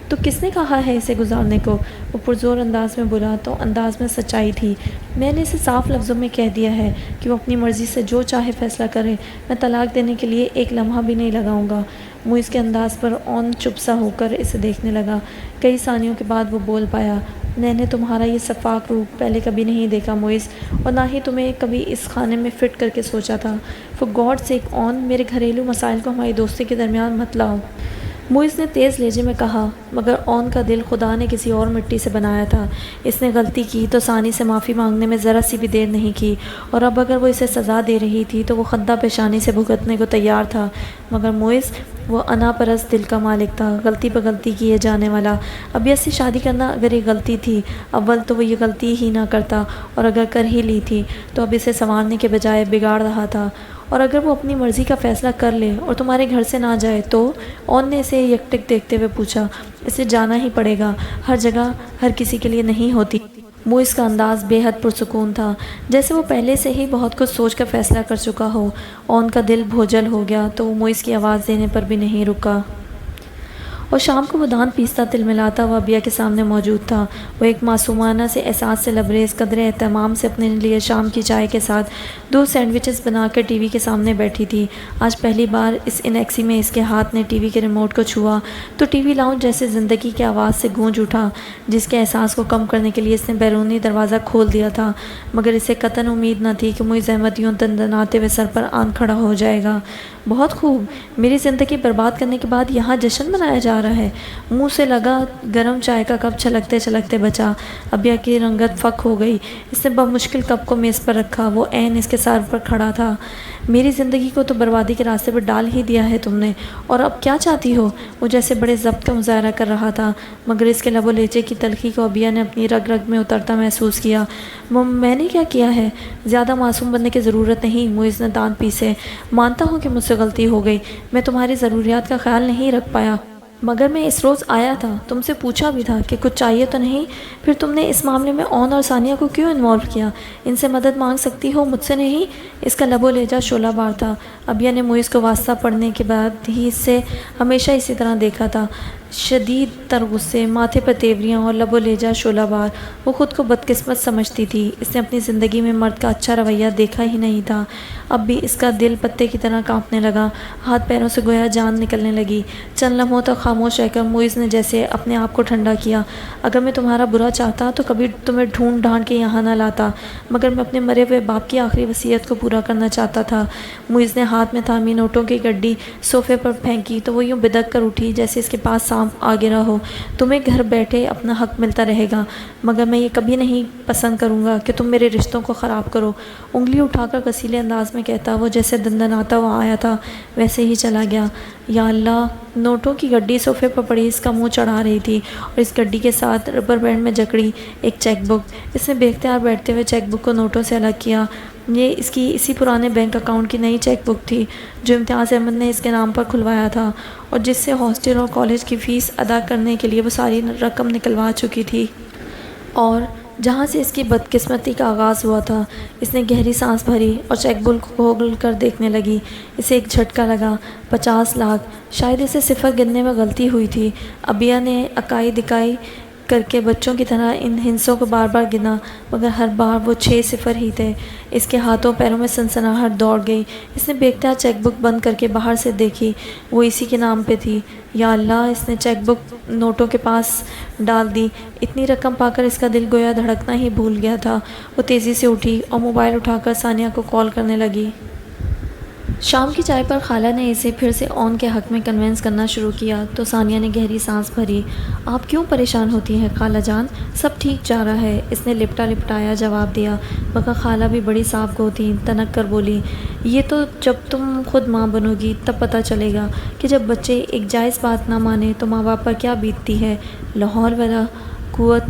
تو کس نے کہا ہے اسے گزارنے کو؟ وہ پرزور انداز میں بولا تو انداز میں سچائی تھی۔ میں نے اسے صاف لفظوں میں کہہ دیا ہے کہ وہ اپنی مرضی سے جو چاہے فیصلہ کرے، میں طلاق دینے کے لیے ایک لمحہ بھی نہیں لگاؤں گا۔ معیز کے انداز پر اون چپ سا ہو کر اسے دیکھنے لگا۔ کئی ثانیوں کے بعد وہ بول پایا، میں نے تمہارا یہ شفاف روپ پہلے کبھی نہیں دیکھا معیز، اور نہ ہی تمہیں کبھی اس خانے میں فٹ کر کے سوچا تھا۔ فار گاڈ سیک اون، میرے گھریلو مسائل کو ہماری دوستی کے درمیان مت لاؤ، معیز نے تیز لہجے میں کہا۔ مگر اون کا دل خدا نے کسی اور مٹی سے بنایا تھا۔ اس نے غلطی کی تو ثانی سے معافی مانگنے میں ذرا سی بھی دیر نہیں کی، اور اب اگر وہ اسے سزا دے رہی تھی تو وہ خندہ پیشانی سے بھگتنے کو تیار تھا۔ مگر معیز، وہ انا پرست دل کا مالک تھا، غلطی پہ غلطی کیے جانے والا۔ ابیت سے شادی کرنا اگر یہ غلطی تھی، اول تو وہ یہ غلطی ہی نہ کرتا، اور اگر کر ہی لی تھی تو اب اسے سنوارنے کے بجائے بگاڑ رہا تھا۔ اور اگر وہ اپنی مرضی کا فیصلہ کر لے اور تمہارے گھر سے نہ جائے تو؟ اون نے اسے یکٹک دیکھتے ہوئے پوچھا۔ اسے جانا ہی پڑے گا، ہر جگہ ہر کسی کے لیے نہیں ہوتی۔ معیز کا انداز بے حد پرسکون تھا، جیسے وہ پہلے سے ہی بہت کچھ سوچ کر فیصلہ کر چکا ہو۔ اون کا دل بھوجل ہو گیا تو وہ معیز کی آواز دینے پر بھی نہیں رکا، اور شام کو وہ دان پیستا تل ملاتا ہوا ابیا کے سامنے موجود تھا۔ وہ ایک معصومانہ سے احساس سے لبریز، قدر اہتمام سے اپنے لیے شام کی چائے کے ساتھ 2 سینڈوچز بنا کر ٹی وی کے سامنے بیٹھی تھی۔ آج پہلی بار اس انیکسی میں اس کے ہاتھ نے ٹی وی کے ریموٹ کو چھوا تو ٹی وی لاؤنج جیسے زندگی کی آواز سے گونج اٹھا، جس کے احساس کو کم کرنے کے لیے اس نے بیرونی دروازہ کھول دیا تھا۔ مگر اسے قطعاً امید نہ تھی کہ معیز احمد یوں دندناتے ہوئے سر پر آن کھڑا ہو جائے گا۔ بہت خوب، میری زندگی برباد کرنے کے بعد یہاں جشن منایا جا رہا ہے۔ منہ سے لگا گرم چائے کا کپ چھلکتے چھلکتے بچا۔ ابیا کی رنگت فک ہو گئی۔ اس نے بمشکل کپ کو میز پر رکھا، وہ عین اس کے سر پر کھڑا تھا۔ میری زندگی کو تو بربادی کے راستے پر ڈال ہی دیا ہے تم نے، اور اب کیا چاہتی ہو؟ وہ جیسے بڑے ضبط کا مظاہرہ کر رہا تھا، مگر اس کے لب و لہجے کی تلخی کو ابیا نے اپنی رگ رگ میں اترتا محسوس کیا۔ میں نے کیا ہے؟ زیادہ معصوم بننے کی ضرورت نہیں، معیز نے دانت پیسے۔ مانتا ہوں کہ مجھ سے غلطی ہو گئی، میں تمہاری ضروریات کا خیال نہیں رکھ پایا، مگر میں اس روز آیا تھا، تم سے پوچھا بھی تھا کہ کچھ چاہیے تو نہیں؟ پھر تم نے اس معاملے میں اون اور ثانیہ کو کیوں انوالو کیا؟ ان سے مدد مانگ سکتی ہو، مجھ سے نہیں۔ اس کا لب و لہجہ شعلہ بار تھا۔ ابیا نے معیز کو واسطہ پڑھنے کے بعد ہی اس سے ہمیشہ اسی طرح دیکھا تھا، شدید تر غصے، ماتھے پر تیوریاں اور لب و لہجہ شعلہ بار۔ وہ خود کو بدقسمت سمجھتی تھی، اس نے اپنی زندگی میں مرد کا اچھا رویہ دیکھا ہی نہیں تھا۔ اب بھی اس کا دل پتے کی طرح کانپنے لگا، ہاتھ پیروں سے گویا جان نکلنے لگی۔ چند لمحوں تک خاموش رہ کر معیز نے جیسے اپنے آپ کو ٹھنڈا کیا۔ اگر میں تمہارا برا چاہتا تو کبھی تمہیں ڈھونڈ ڈھانڈ کے یہاں نہ لاتا، مگر میں اپنے مرے ہوئے باپ کی آخری وصیت کو پورا کرنا چاہتا تھا۔ معیز نے ہاتھ میں تھامی نوٹوں کی گڈی صوفے پر پھینکی تو وہ یوں بدک کر اٹھی جیسے اس کے پاس سانپ آ گرا ہو۔ تمہیں گھر بیٹھے اپنا حق ملتا رہے گا، مگر میں یہ کبھی نہیں پسند کروں گا کہ تم میرے رشتوں کو خراب کرو۔ انگلی اٹھا کر کسیلے انداز میں کہتا وہ جیسے دندناتا ہوا آیا تھا ویسے ہی چلا گیا۔ یا اللہ! نوٹوں کی گڈی صوفے پر پڑی اس کا منہ چڑھا رہی تھی، اور اس گڈی کے ساتھ ربر بینڈ میں جکڑی ایک چیک بک۔ اس نے بے اختیار بیٹھتے ہوئے چیک بک کو نوٹوں سے الگ کیا۔ یہ اس کی اسی پرانے بینک اکاؤنٹ کی نئی چیک بک تھی جو امتیاز احمد نے اس کے نام پر کھلوایا تھا، اور جس سے ہاسٹل اور کالج کی فیس ادا کرنے کے لیے وہ ساری رقم نکلوا چکی تھی، اور جہاں سے اس کی بدقسمتی کا آغاز ہوا تھا۔ اس نے گہری سانس بھری اور چیک بک کو کھول کر دیکھنے لگی۔ اسے ایک جھٹکا لگا۔ 50 لاکھ! شاید اسے صفر گننے میں غلطی ہوئی تھی۔ ابیا نے اکائی دکائی کر کے بچوں کی طرح ان ہندسوں کو بار بار گنا، مگر ہر بار وہ 6 صفر ہی تھے۔ اس کے ہاتھوں پیروں میں سنسناہٹ دوڑ گئی۔ اس نے بے اختیار چیک بک بند کر کے باہر سے دیکھی، وہ اسی کے نام پہ تھی۔ یا اللہ! اس نے چیک بک نوٹوں کے پاس ڈال دی۔ اتنی رقم پا کر اس کا دل گویا دھڑکنا ہی بھول گیا تھا۔ وہ تیزی سے اٹھی اور موبائل اٹھا کر ثانیہ کو کال کرنے لگی۔ شام کی چائے پر خالہ نے اسے پھر سے اون کے حق میں کنونس کرنا شروع کیا تو ثانیہ نے گہری سانس بھری۔ آپ کیوں پریشان ہوتی ہیں خالہ جان؟ سب ٹھیک جا رہا ہے، اس نے لپٹا لپٹایا جواب دیا، مگر خالہ بھی بڑی صاف گو تھی، تنک کر بولی، یہ تو جب تم خود ماں بنو گی تب پتہ چلے گا کہ جب بچے ایک جائز بات نہ مانے تو ماں باپ پر کیا بیتتی ہے۔ لاہور والا قوت!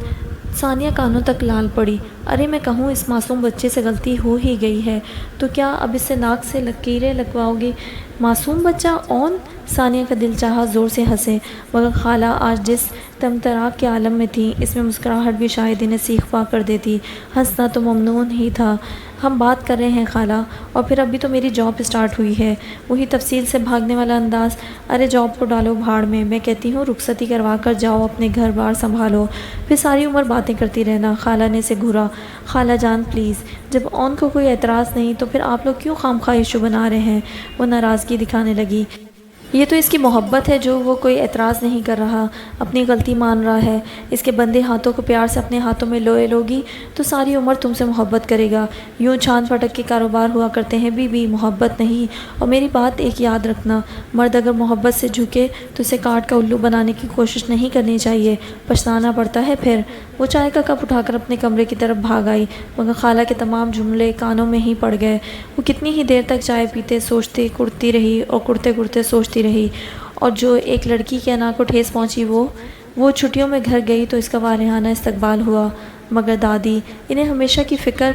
ثانیہ کانوں تک لال پڑی۔ ارے میں کہوں اس معصوم بچے سے غلطی ہو ہی گئی ہے تو کیا اب اس سے ناک سے لکیریں لگواؤ گی؟ معصوم بچہ اون؟ ثانیہ کا دل چاہا زور سے ہنسے، مگر خالہ آج جس طمطراق کے عالم میں تھی، اس میں مسکراہٹ بھی شاید انہیں سیخ پا کر دیتی۔ ہنسنا تو ممنون ہی تھا۔ ہم بات کر رہے ہیں خالہ، اور پھر ابھی تو میری جاب اسٹارٹ ہوئی ہے۔ وہی تفصیل سے بھاگنے والا انداز۔ ارے جاب کو ڈالو بھاڑ میں کہتی ہوں رخصتی کروا کر جاؤ، اپنے گھر بار سنبھالو، پھر ساری عمر باتیں کرتی رہنا۔ خالہ نے اسے گھورا۔ خالہ جان پلیز، جب اون کو کوئی اعتراض نہیں تو پھر آپ لوگ کیوں خواہ ایشو بنا رہے ہیں؟ وہ ناراضگی دکھانے لگی۔ یہ تو اس کی محبت ہے جو وہ کوئی اعتراض نہیں کر رہا، اپنی غلطی مان رہا ہے۔ اس کے بندے ہاتھوں کو پیار سے اپنے ہاتھوں میں لوئے لوگی تو ساری عمر تم سے محبت کرے گا۔ یوں چھان پھٹک کے کاروبار ہوا کرتے ہیں بی محبت نہیں۔ اور میری بات ایک یاد رکھنا، مرد اگر محبت سے جھکے تو اسے کاٹ کا الو بنانے کی کوشش نہیں کرنی چاہیے، پچھتانا پڑتا ہے پھر۔ وہ چائے کا کپ اٹھا کر اپنے کمرے کی طرف بھاگ آئی، مگر خالہ کے تمام جملے کانوں میں ہی پڑ گئے۔ وہ کتنی ہی دیر تک چائے پیتے سوچتی کرتی رہی اور کرتے کرتے سوچتی رہی، اور جو ایک لڑکی کے انا کو ٹھیس پہنچی وہ چھٹیوں میں گھر گئی تو اس کا والہانہ استقبال ہوا۔ مگر دادی، انہیں ہمیشہ کی فکر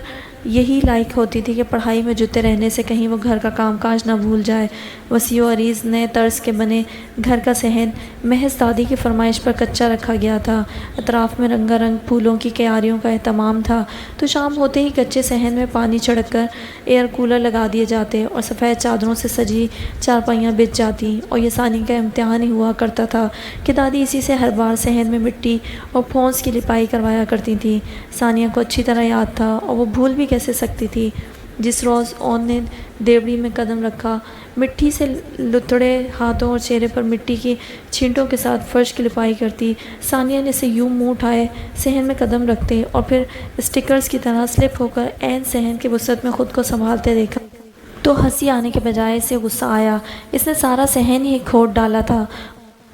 یہی لائق ہوتی تھی کہ پڑھائی میں جتے رہنے سے کہیں وہ گھر کا کام کاج نہ بھول جائے۔ وسیع و عریض نئے طرز کے بنے گھر کا صحن محض دادی کی فرمائش پر کچا رکھا گیا تھا۔ اطراف میں رنگا رنگ پھولوں کی کیاریوں کا اہتمام تھا، تو شام ہوتے ہی کچے صحن میں پانی چھڑک کر ایئر کولر لگا دیے جاتے اور سفید چادروں سے سجی چارپائیاں بچھ جاتی، اور یہ ثانی کا امتحان ہی ہوا کرتا تھا کہ دادی اسی سے ہر بار صحن میں مٹی اور پھونس کی لپائی کروایا کرتی تھی۔ ثانیہ کو اچھی طرح یاد تھا، اور وہ بھول بھی کیسے سکتی تھی۔ جس روز اون نے دیوڑی میں قدم رکھا، مٹی سے لتڑے ہاتھوں اور چہرے پر مٹی کی چھینٹوں کے ساتھ فرش کی لپائی کرتی، ثانیہ نے اسے یوں منہ اٹھائے صحن میں قدم رکھتے اور پھر اسٹیکرز کی طرح سلپ ہو کر عین صحن کے وسعت میں خود کو سنبھالتے دیکھا تو ہنسی آنے کے بجائے اسے غصہ آیا۔ اس نے سارا صحن ہی کھوٹ ڈالا تھا۔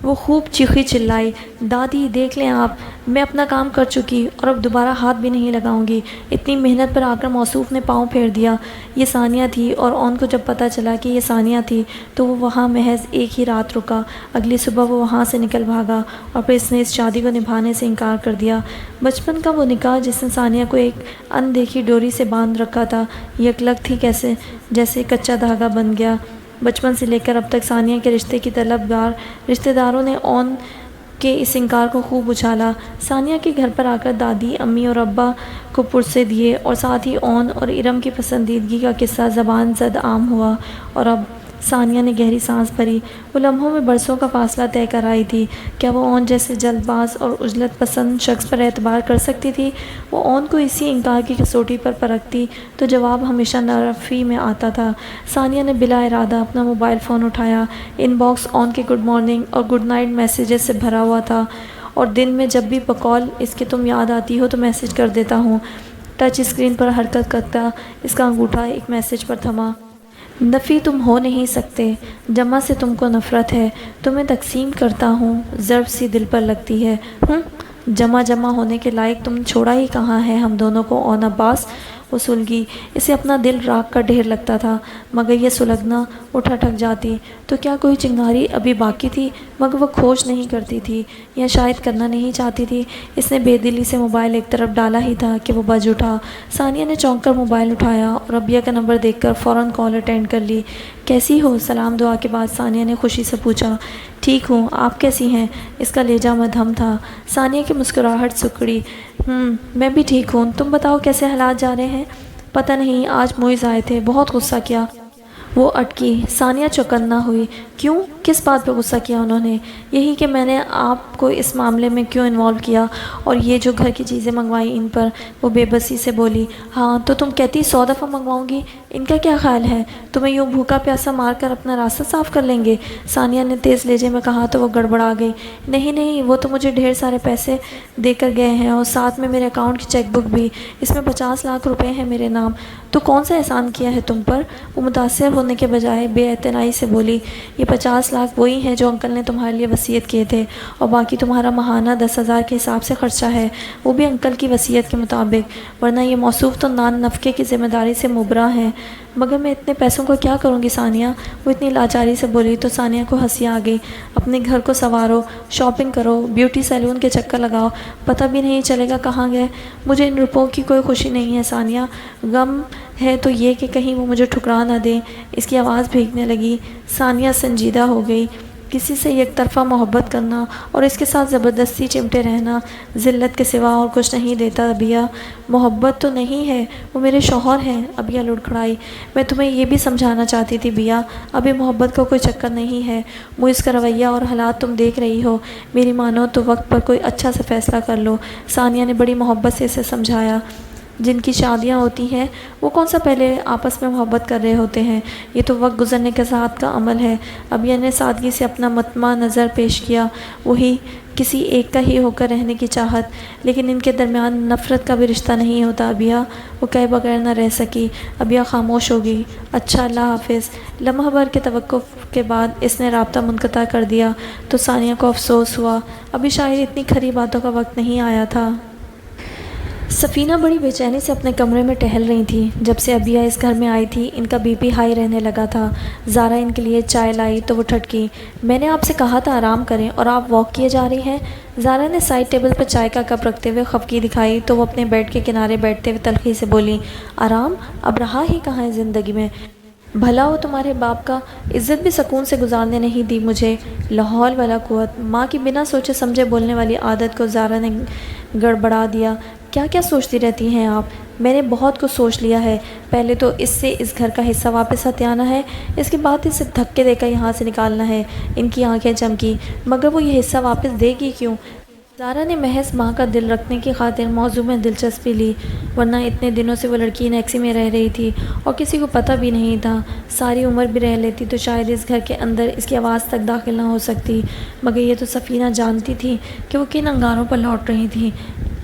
وہ خوب چیخی چلائی، دادی دیکھ لیں آپ، میں اپنا کام کر چکی اور اب دوبارہ ہاتھ بھی نہیں لگاؤں گی۔ اتنی محنت پر آ کر موصوف نے پاؤں پھیر دیا۔ یہ ثانیہ تھی، اور اون کو جب پتہ چلا کہ یہ ثانیہ تھی تو وہ وہاں محض ایک ہی رات رکا۔ اگلی صبح وہ وہاں سے نکل بھاگا، اور پھر اس نے اس شادی کو نبھانے سے انکار کر دیا۔ بچپن کا وہ نکاح جس نے ثانیہ کو ایک ان دیکھی ڈوری سے باندھ رکھا تھا، یکلگ تھی کیسے جیسے کچا دھاگا بن گیا۔ بچپن سے لے کر اب تک ثانیہ کے رشتے کی طلبگار رشتہ داروں نے اون کے اس انکار کو خوب اچھالا۔ ثانیہ کے گھر پر آ کر دادی، امی اور ابا کو پرسے دیے، اور ساتھ ہی اون اور ارم کی پسندیدگی کا قصہ زبان زد عام ہوا۔ اور اب ثانیہ نے گہری سانس بھری۔ وہ لمحوں میں برسوں کا فاصلہ طے کر آئی تھی۔ کیا وہ اون جیسے جلد باز اور عجلت پسند شخص پر اعتبار کر سکتی تھی؟ وہ اون کو اسی انکار کی کسوٹی پر پرکھتی تو جواب ہمیشہ نفی میں آتا تھا۔ ثانیہ نے بلا ارادہ اپنا موبائل فون اٹھایا۔ ان باکس اون کے گڈ مارننگ اور گڈ نائٹ میسیجز سے بھرا ہوا تھا، اور دن میں جب بھی بقول اس کے تم یاد آتی ہو تو میسیج کر دیتا ہوں۔ ٹچ اسکرین پر حرکت کرتا اس کا انگوٹھا ایک میسیج پر تھما۔ نفی تم ہو نہیں سکتے، جمع سے تم کو نفرت ہے، تمہیں تقسیم کرتا ہوں، ضرب سی دل پر لگتی ہے۔ جمع ہونے کے لائق تم چھوڑا ہی کہاں ہے ہم دونوں کو اون عباس؟ وہ سلگی۔ اسے اپنا دل راکھ کا ڈھیر لگتا تھا، مگر یہ سلگنا اٹھا ٹھک جاتی تو کیا کوئی چنگاری ابھی باقی تھی؟ مگر وہ کھوج نہیں کرتی تھی، یا شاید کرنا نہیں چاہتی تھی۔ اس نے بے دلی سے موبائل ایک طرف ڈالا ہی تھا کہ وہ بج اٹھا۔ ثانیہ نے چونک کر موبائل اٹھایا اور ربیہ کا نمبر دیکھ کر فوراً کال اٹینڈ کر لی۔ کیسی ہو؟ سلام دعا کے بعد ثانیہ نے خوشی سے پوچھا۔ ٹھیک ہوں، آپ کیسی ہیں؟ اس کا لہجہ مدھم تھا۔ ثانیہ کی مسکراہٹ سکڑی۔ میں بھی ٹھیک ہوں، تم بتاؤ کیسے حالات جا رہے ہیں؟ پتہ نہیں، آج معیز آئے تھے، بہت غصہ کیا۔ وہ اٹکی۔ ثانیہ چوکنا ہوئی۔ کیوں؟ کس بات پہ غصہ کیا انہوں نے؟ یہی کہ میں نے آپ کو اس معاملے میں کیوں انوالو کیا، اور یہ جو گھر کی چیزیں منگوائیں ان پر۔ وہ بے بسی سے بولی۔ ہاں تو تم کہتی 100 دفعہ منگواؤں گی، ان کا کیا خیال ہے؟ تمہیں یوں بھوکا پیاسا مار کر اپنا راستہ صاف کر لیں گے؟ ثانیہ نے تیز لہجے میں کہا تو وہ گڑبڑا گئی۔ نہیں، وہ تو مجھے ڈھیر سارے پیسے دے کر گئے ہیں، اور ساتھ میں میرے اکاؤنٹ کی چیک بک بھی، اس میں 50 لاکھ روپے ہیں میرے نام۔ تو کون سا احسان کیا ہے تم پر؟ وہ متاثر ہونے کے بجائے بے اعتنائی سے بولی۔ یہ 50 لاکھ وہی ہیں جو انکل نے تمہارے لیے وصیت کیے تھے، اور باقی تمہارا ماہانہ 10,000 کے حساب سے خرچہ ہے، وہ بھی انکل کی وصیت کے مطابق، ورنہ یہ موصوف تو نان نفقے کی ذمہ داری سے مبرا ہیں۔ مگر میں اتنے پیسوں کو کیا کروں گی ثانیہ؟ وہ اتنی لاچاری سے بولی تو ثانیہ کو ہنسی آ گئی۔ اپنے گھر کو سنوارو، شاپنگ کرو، بیوٹی سیلون کے چکر لگاؤ، پتہ بھی نہیں چلے گا کہاں گئے۔ مجھے ان روپوں کی کوئی خوشی نہیں ہے ثانیہ، غم ہے تو یہ کہ کہیں وہ مجھے ٹھکرا نہ دیں۔ اس کی آواز بھیگنے لگی۔ ثانیہ سنجیدہ ہو گئی۔ کسی سے یک طرفہ محبت کرنا اور اس کے ساتھ زبردستی چمٹے رہنا ذلت کے سوا اور کچھ نہیں دیتا ابیہ۔ محبت تو نہیں ہے، وہ میرے شوہر ہیں، ابیہ لڑکھڑائی۔ میں تمہیں یہ بھی سمجھانا چاہتی تھی بیا، ابھی محبت کا کوئی چکر نہیں ہے۔ موئز کا رویہ اور حالات تم دیکھ رہی ہو، میری مانو تو وقت پر کوئی اچھا سا فیصلہ کر لو۔ ثانیہ نے بڑی محبت سے اسے سمجھایا۔ جن کی شادیاں ہوتی ہیں وہ کون سا پہلے آپس میں محبت کر رہے ہوتے ہیں، یہ تو وقت گزرنے کے ساتھ کا عمل ہے۔ ابیہ نے سادگی سے اپنا مطمع نظر پیش کیا، وہی کسی ایک کا ہی ہو کر رہنے کی چاہت، لیکن ان کے درمیان نفرت کا بھی رشتہ نہیں ہوتا ابیہ۔ وہ کہے بغیر نہ رہ سکی۔ ابیہ خاموش ہو گئی۔ اچھا اللہ حافظ۔ لمحہ بھر کے توقف کے بعد اس نے رابطہ منقطع کر دیا تو ثانیہ کو افسوس ہوا، ابھی شاید اتنی کھری باتوں کا وقت نہیں آیا تھا۔ سفینہ بڑی بے چینی سے اپنے کمرے میں ٹہل رہی تھی۔ جب سے ابیہ اس گھر میں آئی تھی ان کا بی پی ہائی رہنے لگا تھا۔ زارا ان کے لیے چائے لائی تو وہ ٹھٹکی۔ میں نے آپ سے کہا تھا آرام کریں اور آپ واک کیے جا رہی ہیں۔ زارا نے سائڈ ٹیبل پر چائے کا کپ رکھتے ہوئے خفگی دکھائی تو وہ اپنے بیڈ کے کنارے بیٹھتے ہوئے تلخی سے بولی، آرام اب رہا ہی کہاں ہے زندگی میں؟ بھلا ہو تمہارے باپ کا، عزت بھی سکون سے گزارنے نہیں دی مجھے۔ لا حول ولا قوت۔ ماں کی بنا سوچے سمجھے بولنے والی عادت کو زارا نے گڑبڑا دیا۔ کیا کیا سوچتی رہتی ہیں آپ؟ میں نے بہت کچھ سوچ لیا ہے۔ پہلے تو اس سے اس گھر کا حصہ واپس ہتھیانا ہے، اس کے بعد اسے دھکے دے کر یہاں سے نکالنا ہے۔ ان کی آنکھیں چمکی۔ مگر وہ یہ حصہ واپس دے گی کیوں؟ زارا نے محض ماں کا دل رکھنے کی خاطر موضوع میں دلچسپی لی، ورنہ اتنے دنوں سے وہ لڑکی نیکسی میں رہ رہی تھی اور کسی کو پتہ بھی نہیں تھا۔ ساری عمر بھی رہ لیتی تو شاید اس گھر کے اندر اس کی آواز تک داخل نہ ہو سکتی۔ مگر یہ تو سفینہ جانتی تھی کہ وہ کن انگاروں پر لوٹ رہی تھی۔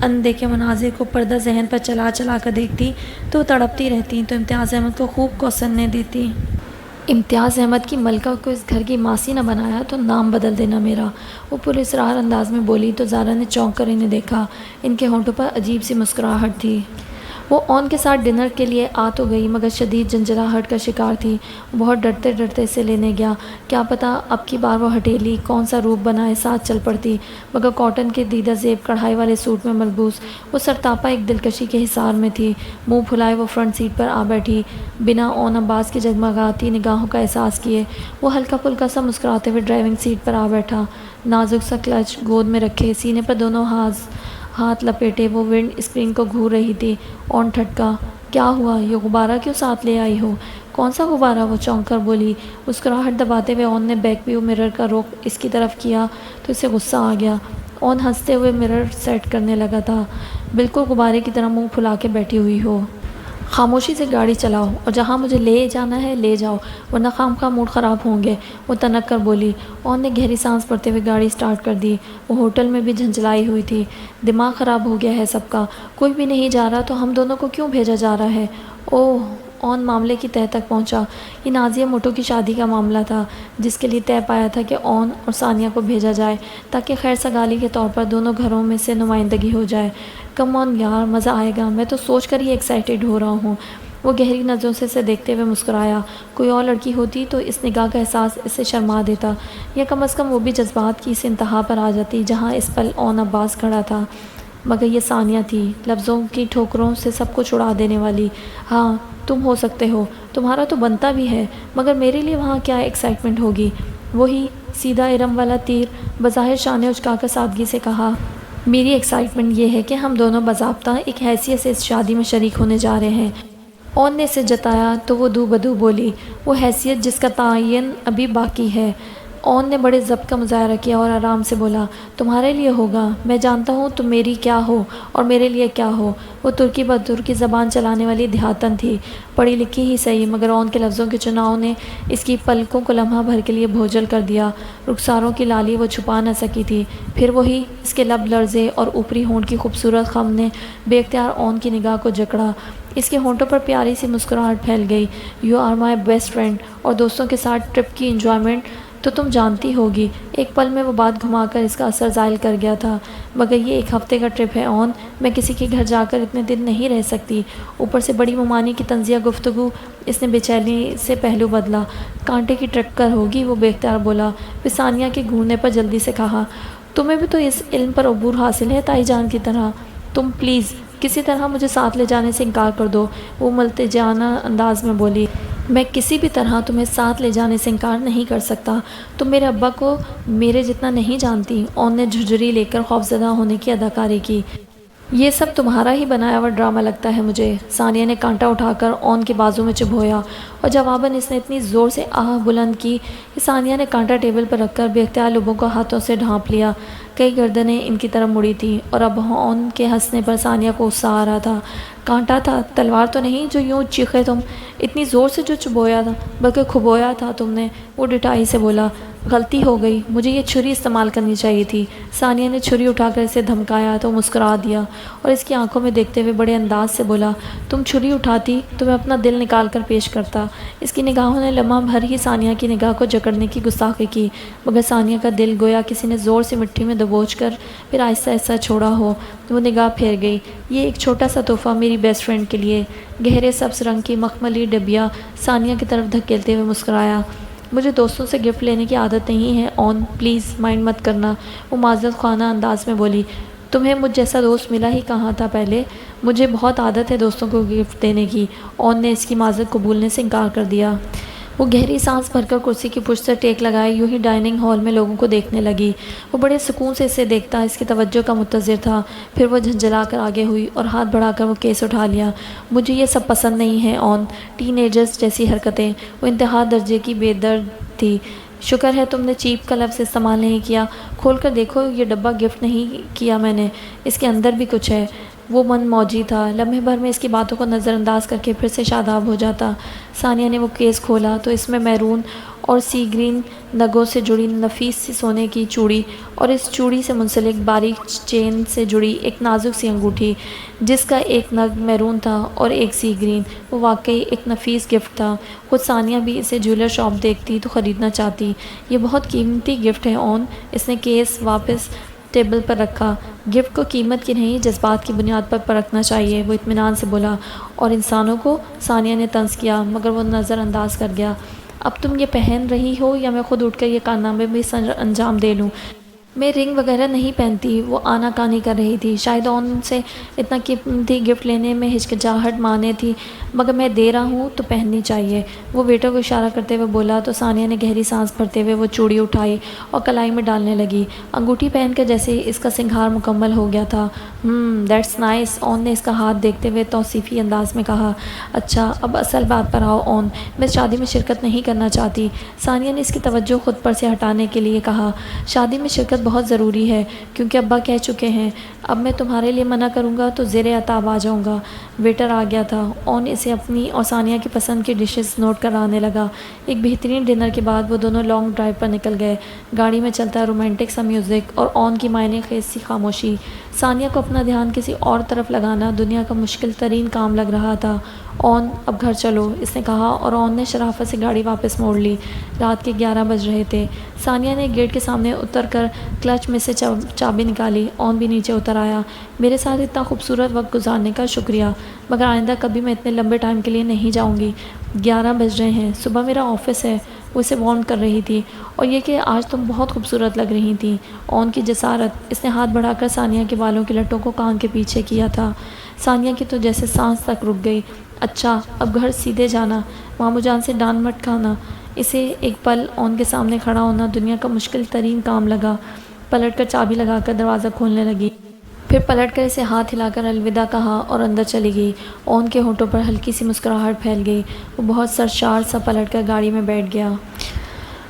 اندیکھے مناظر کو پردہ ذہن پر چلا چلا کر دیکھتی تو وہ تڑپتی رہتی، تو امتیاز احمد کو خوب کوسننے دیتی۔ امتیاز احمد کی ملکہ کو اس گھر کی ماسی نہ بنایا تو نام بدل دینا میرا، وہ پراسرار انداز میں بولی تو زارا نے چونک کر انہیں دیکھا۔ ان کے ہونٹوں پر عجیب سی مسکراہٹ تھی۔ وہ اون کے ساتھ ڈنر کے لیے آ تو گئی مگر شدید جھنجھلاہٹ کا شکار تھی۔ بہت ڈرتے ڈرتے اسے لینے گیا، کیا پتہ اب کی بار وہ ہٹیلی کون سا روپ بنائے ساتھ چل پڑتی، مگر کاٹن کے دیدہ زیب کڑھائی والے سوٹ میں ملبوس وہ سرتاپا ایک دلکشی کے حصار میں تھی۔ منہ پھلائے وہ فرنٹ سیٹ پر آ بیٹھی، بنا اون عباس کی جگمگاتی نگاہوں کا احساس کیے۔ وہ ہلکا پھلکا سا مسکراتے ہوئے ڈرائیونگ سیٹ پر آ بیٹھا، نازک سا کلچ گود میں رکھے، سینے پر دونوں ہاتھ لپیٹے وہ ونڈ اسکرین کو گھور رہی تھی۔ اون ٹھٹکا، کیا ہوا؟ یہ غبارہ کیوں ساتھ لے آئی ہو؟ کون سا غبارہ؟ وہ چونک کر بولی۔ مسکراہٹ دباتے ہوئے اون نے بیک ویو مرر کا رخ اس کی طرف کیا تو اسے غصہ آ گیا۔ اون ہنستے ہوئے مرر سیٹ کرنے لگا تھا، بالکل غبارے کی طرح منہ پھلا کے بیٹھی ہوئی ہو۔ خاموشی سے گاڑی چلاؤ اور جہاں مجھے لے جانا ہے لے جاؤ، ورنہ خواہ موڈ خراب ہوں گے، وہ تنک کر بولی۔ اون نے گہری سانس پڑتے ہوئے گاڑی سٹارٹ کر دی۔ وہ ہوٹل میں بھی جھنجھلائی ہوئی تھی۔ دماغ خراب ہو گیا ہے سب کا، کوئی بھی نہیں جا رہا تو ہم دونوں کو کیوں بھیجا جا رہا ہے؟ اوہ، اون معاملے کی تہہ تک پہنچا۔ یہ نازیہ موٹو کی شادی کا معاملہ تھا جس کے لیے طے پایا تھا کہ اون اور ثانیہ کو بھیجا جائے تاکہ خیر سگالی کے طور پر دونوں گھروں میں سے نمائندگی ہو جائے۔ کم آن یار، مزہ آئے گا، میں تو سوچ کر ہی ایکسائٹیڈ ہو رہا ہوں۔ وہ گہری نظروں سے اسے دیکھتے ہوئے مسکرایا۔ کوئی اور لڑکی ہوتی تو اس نگاہ کا احساس اسے شرما دیتا، یا کم از کم وہ بھی جذبات کی اس انتہا پر آ جاتی جہاں اس پل اون عباس کھڑا تھا۔ مگر یہ ثانیہ تھی، لفظوں کی ٹھوکروں سے سب کچھ اڑا دینے والی۔ ہاں تم ہو سکتے ہو، تمہارا تو بنتا بھی ہے، مگر میرے لیے وہاں کیا ایکسائٹمنٹ ہوگی؟ وہی سیدھا ارم والا تیر بظاہر شانے اچکا کر سادگی سے کہا، میری ایکسائٹمنٹ یہ ہے کہ ہم دونوں باضابطہ ایک حیثیت سے اس شادی میں شریک ہونے جا رہے ہیں۔ اون نے اسے جتایا تو وہ دو بدو بولی، وہ حیثیت جس کا تعین ابھی باقی ہے۔ اون نے بڑے ضبط کا مظاہرہ کیا اور آرام سے بولا، تمہارے لیے ہوگا، میں جانتا ہوں تم میری کیا ہو اور میرے لیے کیا ہو۔ وہ ترکی بدترکی زبان چلانے والی دیہاتن تھی، پڑھی لکھی ہی صحیح، مگر اون کے لفظوں کے چناؤ نے اس کی پلکوں کو لمحہ بھر کے لیے بھوجل کر دیا۔ رخساروں کی لالی وہ چھپا نہ سکی تھی۔ پھر وہی اس کے لب لرزے اور اوپری ہونٹ کی خوبصورت خم نے بے اختیار اون کی نگاہ کو جکڑا۔ اس کے ہونٹوں پر پیاری سی مسکراہٹ پھیل گئی۔ You are my best friend, اور دوستوں کے ساتھ ٹرپ کی انجوائمنٹ تو تم جانتی ہوگی۔ ایک پل میں وہ بات گھما کر اس کا اثر زائل کر گیا تھا۔ مگر یہ ایک ہفتے کا ٹرپ ہے اون، میں کسی کے گھر جا کر اتنے دن نہیں رہ سکتی، اوپر سے بڑی ممانی کی طنزیہ گفتگو۔ اس نے بے چینی سے پہلو بدلا۔ کانٹے کی ٹکر ہوگی، وہ بے اختیار بولا، پھر ثانیہ کے گھورنے پر جلدی سے کہا، تمہیں بھی تو اس علم پر عبور حاصل ہے تائی جان کی طرح، تم پلیز کسی طرح مجھے ساتھ لے جانے سے انکار کر دو، وہ ملتجانہ انداز میں بولی۔ میں کسی بھی طرح تمہیں ساتھ لے جانے سے انکار نہیں کر سکتا، تم میرے ابا کو میرے جتنا نہیں جانتی۔ اون نے جھجری لے کر خوفزدہ ہونے کی اداکاری کی۔ یہ سب تمہارا ہی بنایا ہوا ڈرامہ لگتا ہے مجھے، ثانیہ نے کانٹا اٹھا کر اون کے بازو میں چبھویا، اور جواباً اس نے اتنی زور سے آہ بلند کی کہ ثانیہ نے کانٹا ٹیبل پر رکھ کر بے اختیار لبوں کو ہاتھوں سے ڈھانپ لیا۔ کئی گردنیں ان کی طرف مڑی تھیں، اور اب اون کے ہنسنے پر ثانیہ کو غصہ آ رہا تھا۔ کانٹا تھا، تلوار تو نہیں جو یوں چیخے تم، اتنی زور سے جو چبھویا تھا، بلکہ کھبویا تھا تم نے، وہ ڈٹائی سے بولا۔ غلطی ہو گئی، مجھے یہ چھری استعمال کرنی چاہیے تھی۔ ثانیہ نے چھری اٹھا کر اسے دھمکایا تو مسکرا دیا، اور اس کی آنکھوں میں دیکھتے ہوئے بڑے انداز سے بولا، تم چھری اٹھاتی تو میں اپنا دل نکال کر پیش کرتا۔ اس کی نگاہوں نے لمحہ بھر ہی ثانیہ کی نگاہ کو جکڑنے کی گستاخی کی، مگر ثانیہ کا دل گویا کسی نے زور سے مٹھی میں دبوچ کر پھر آہستہ آہستہ چھوڑا ہو۔ وہ نگاہ پھیر گئی۔ یہ ایک چھوٹا سا تحفہ میری بیسٹ فرینڈ کے لیے، گہرے سبز رنگ کی مخملی ڈبیا ثانیہ کی طرف دھکیلتے ہوئے مسکرایا۔ مجھے دوستوں سے گفٹ لینے کی عادت نہیں ہے اون، پلیز مائنڈ مت کرنا، وہ معذرت خواہ انداز میں بولی۔ تمہیں مجھ جیسا دوست ملا ہی کہاں تھا پہلے، مجھے بہت عادت ہے دوستوں کو گفٹ دینے کی۔ اون نے اس کی معذرت قبولنے سے انکار کر دیا۔ وہ گہری سانس بھر کر کرسی کی پشت سے ٹیک لگائے یوں ہی ڈائننگ ہال میں لوگوں کو دیکھنے لگی۔ وہ بڑے سکون سے اسے دیکھتا اس کی توجہ کا منتظر تھا۔ پھر وہ جھنجھلا کر آگے ہوئی اور ہاتھ بڑھا کر وہ کیس اٹھا لیا۔ مجھے یہ سب پسند نہیں ہے اون، ٹین ایجرز جیسی حرکتیں۔ وہ انتہا درجے کی بے درد تھی۔ شکر ہے تم نے چیپ کا لفظ استعمال نہیں کیا، کھول کر دیکھو، یہ ڈبہ گفٹ نہیں کیا میں نے، اس کے اندر بھی کچھ ہے۔ وہ من موجی تھا، لمحے بھر میں اس کی باتوں کو نظر انداز کر کے پھر سے شاداب ہو جاتا۔ ثانیہ نے وہ کیس کھولا تو اس میں میرون اور سی گرین نگوں سے جڑی نفیس سی سونے کی چوڑی، اور اس چوڑی سے منسلک باریک چین سے جڑی ایک نازک سی انگوٹھی، جس کا ایک نگ میرون تھا اور ایک سی گرین۔ وہ واقعی ایک نفیس گفٹ تھا۔ خود ثانیہ بھی اسے جیولر شاپ دیکھتی تو خریدنا چاہتی۔ یہ بہت قیمتی گفٹ ہے اون، اس نے کیس واپس ٹیبل پر رکھا۔ گفٹ کو قیمت کی نہیں، جذبات کی بنیاد پر پرکھنا چاہیے، وہ اطمینان سے بولا۔ اور انسانوں کو، ثانیہ نے طنز کیا، مگر وہ نظر انداز کر گیا۔ اب تم یہ پہن رہی ہو یا میں خود اٹھ کر یہ کارنامے بھی انجام دے لوں؟ میں رنگ وغیرہ نہیں پہنتی، وہ آنا کانی کر رہی تھی۔ شاید اون سے اتنا قیمتی گفٹ لینے میں ہچکچاہٹ مانے تھی، مگر میں دے رہا ہوں تو پہننی چاہیے، وہ ویٹر کو اشارہ کرتے ہوئے بولا تو ثانیہ نے گہری سانس بھرتے ہوئے وہ چوڑی اٹھائی اور کلائی میں ڈالنے لگی۔ انگوٹھی پہن کر جیسے اس کا سنگھار مکمل ہو گیا تھا۔ دیٹس نائس، اون نے اس کا ہاتھ دیکھتے ہوئے توصیفی انداز میں کہا۔ اچھا اب اصل بات پر آؤ اون، میں شادی میں شرکت نہیں کرنا چاہتی، ثانیہ نے اس کی توجہ خود پر سے ہٹانے کے لیے کہا۔ شادی میں شرکت بہت ضروری ہے، کیونکہ ابا کہہ چکے ہیں، اب میں تمہارے لیے منع کروں گا تو زیر عتاب آ جاؤں گا۔ ویٹر آ گیا تھا۔ اون اسے اپنی اور ثانیہ کی پسند کی ڈشز نوٹ کرانے لگا۔ ایک بہترین ڈنر کے بعد وہ دونوں لانگ ڈرائیو پر نکل گئے۔ گاڑی میں چلتا رومانٹک سا میوزک اور اون کی معنی خیز سی خاموشی۔ ثانیہ کو اپنا دھیان کسی اور طرف لگانا دنیا کا مشکل ترین کام لگ رہا تھا۔ اون اب گھر چلو، اس نے کہا، اور اون نے شرافت سے گاڑی واپس موڑ لی۔ رات کے 11 بج رہے تھے۔ ثانیہ نے گیٹ کے سامنے اتر کر کلچ میں سے چابی نکالی۔ اون بھی نیچے اتر آیا۔ میرے ساتھ اتنا خوبصورت وقت گزارنے کا شکریہ، مگر آئندہ کبھی میں اتنے لمبے ٹائم کے لیے نہیں جاؤں گی۔ 11 بج رہے ہیں، صبح میرا آفس ہے، وہ اسے وارن کر رہی تھی، اور یہ کہ آج تم بہت خوبصورت لگ رہی تھیں۔ اون کی جسارت، اس نے ہاتھ بڑھا کر ثانیہ کے بالوں کی لٹوں کو کان کے پیچھے کیا تھا۔ ثانیہ کی تو جیسے سانس تک رک گئی۔ اچھا اب گھر سیدھے جانا، ماموں جان سے ڈانٹ مت کھانا۔ اسے ایک پل اون کے سامنے کھڑا ہونا دنیا کا مشکل ترین کام لگا۔ پلٹ کر چابی لگا کر دروازہ کھولنے لگی، پھر پلٹ کر اسے ہاتھ ہلا کر الوداع کہا اور اندر چلی گئی۔ اون کے ہونٹوں پر ہلکی سی مسکراہٹ پھیل گئی۔ وہ بہت سرشار سا پلٹ کر گاڑی میں بیٹھ گیا۔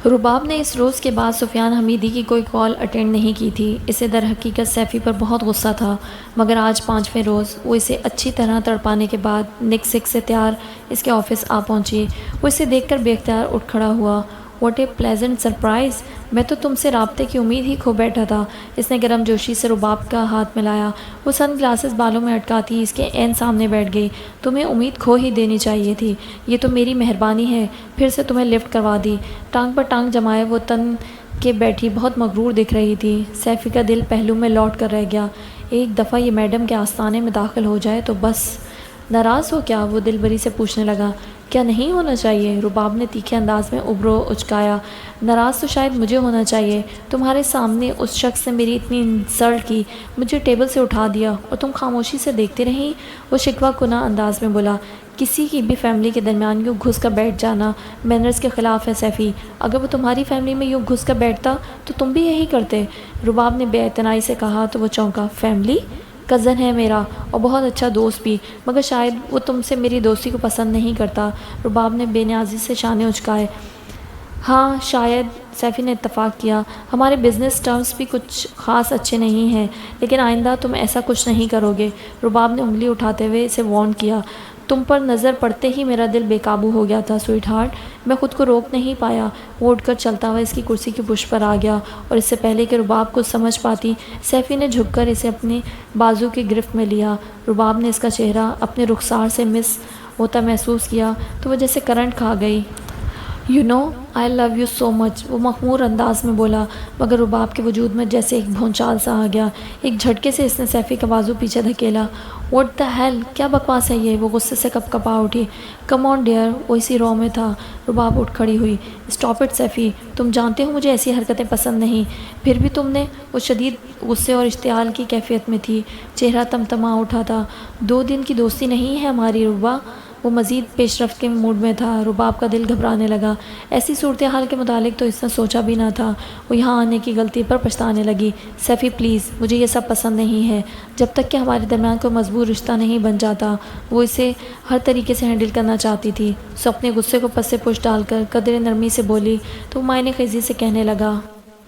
رباب نے اس روز کے بعد سفیان حمیدی کی کوئی کال اٹینڈ نہیں کی تھی۔ اسے در حقیقت سیفی پر بہت غصہ تھا، مگر آج 5ویں روز وہ اسے اچھی طرح تڑپانے کے بعد نک سک سے تیار اس کے آفس آ پہنچی۔ وہ اسے دیکھ کر بے اختیار اٹھ کھڑا ہوا۔ واٹ اے پلیزنٹ سرپرائز، میں تو تم سے رابطے کی امید ہی کھو بیٹھا تھا۔ اس نے گرم جوشی سے رباب کا ہاتھ ملایا۔ وہ سن گلاسز بالوں میں اٹکاتی اس کے عین سامنے بیٹھ گئی۔ تمہیں امید کھو ہی دینی چاہیے تھی، یہ تو میری مہربانی ہے۔ پھر سے تمہیں لفٹ کروا دی۔ ٹانگ پر ٹانگ جمائے وہ تن کے بیٹھی بہت مغرور دکھ رہی تھی۔ سیفی کا دل پہلو میں لوٹ کر رہ گیا۔ ایک دفعہ یہ میڈم کے آستانے میں داخل ہو جائے تو بس۔ ناراض ہو کیا؟ وہ دل بری سے پوچھنے لگا۔ کیا نہیں ہونا چاہیے؟ رباب نے تیکھے انداز میں ابرو اچکایا۔ ناراض تو شاید مجھے ہونا چاہیے، تمہارے سامنے اس شخص سے میری اتنی انسلٹ کی، مجھے ٹیبل سے اٹھا دیا اور تم خاموشی سے دیکھتے رہیں۔ وہ شکوہ کناں انداز میں بولا۔ کسی کی بھی فیملی کے درمیان یوں گھس کر بیٹھ جانا مینرز کے خلاف ہے سیفی۔ اگر وہ تمہاری فیملی میں یوں گھس کر بیٹھتا تو تم بھی یہی کرتے۔ رباب نے بے اعتنائی سے کہا تو وہ چونکا۔ فیملی؟ کزن ہے میرا اور بہت اچھا دوست بھی، مگر شاید وہ تم سے میری دوستی کو پسند نہیں کرتا۔ رباب نے بے نیازی سے شانے اچکائے۔ ہاں شاید، سیفی نے اتفاق کیا۔ ہمارے بزنس ٹرمز بھی کچھ خاص اچھے نہیں ہیں، لیکن آئندہ تم ایسا کچھ نہیں کرو گے۔ رباب نے انگلی اٹھاتے ہوئے اسے وارن کیا۔ تم پر نظر پڑتے ہی میرا دل بے قابو ہو گیا تھا سویٹ ہارٹ، میں خود کو روک نہیں پایا۔ وہ اٹھ کر چلتا ہوا اس کی کرسی کی پشت پر آ گیا اور اس سے پہلے کہ رباب کو سمجھ پاتی، سیفی نے جھک کر اسے اپنے بازو کی گرفت میں لیا۔ رباب نے اس کا چہرہ اپنے رخسار سے مس ہوتا محسوس کیا تو وہ جیسے کرنٹ کھا گئی۔ You know I love you so مچ، وہ مخمور انداز میں بولا، مگر رباب کے وجود میں جیسے ایک بھونچال سا آ گیا۔ ایک جھٹکے سے اس نے سیفی کا بازو پیچھے دھکیلا۔ واٹ دا ہیل، کیا بکواس ہے یہ؟ وہ غصے سے کپ کپا اٹھی۔ کم آن ڈیئر، وہ اسی رو میں تھا۔ رباب اٹھ کھڑی ہوئی۔ اسٹاپ اٹ سیفی، تم جانتے ہو مجھے ایسی حرکتیں پسند نہیں۔ پھر بھی تم نے، وہ شدید غصے اور اشتعال کی کیفیت میں تھی، چہرہ تمتما اٹھا تھا۔ 2 دن کی دوستی نہیں ہے ہماری ربا۔ وہ مزید پیش رفت کے موڈ میں تھا۔ رباب کا دل گھبرانے لگا۔ ایسی صورتحال کے متعلق تو اس نے سوچا بھی نہ تھا۔ وہ یہاں آنے کی غلطی پر پچھتانے لگی۔ سیفی پلیز، مجھے یہ سب پسند نہیں ہے۔ جب تک کہ ہمارے درمیان کوئی مضبوط رشتہ نہیں بن جاتا۔ وہ اسے ہر طریقے سے ہینڈل کرنا چاہتی تھی۔ سو اپنے غصے کو پس سے پش ڈال کر قدرے نرمی سے بولی تو وہ معائنہ خیزی سے کہنے لگا۔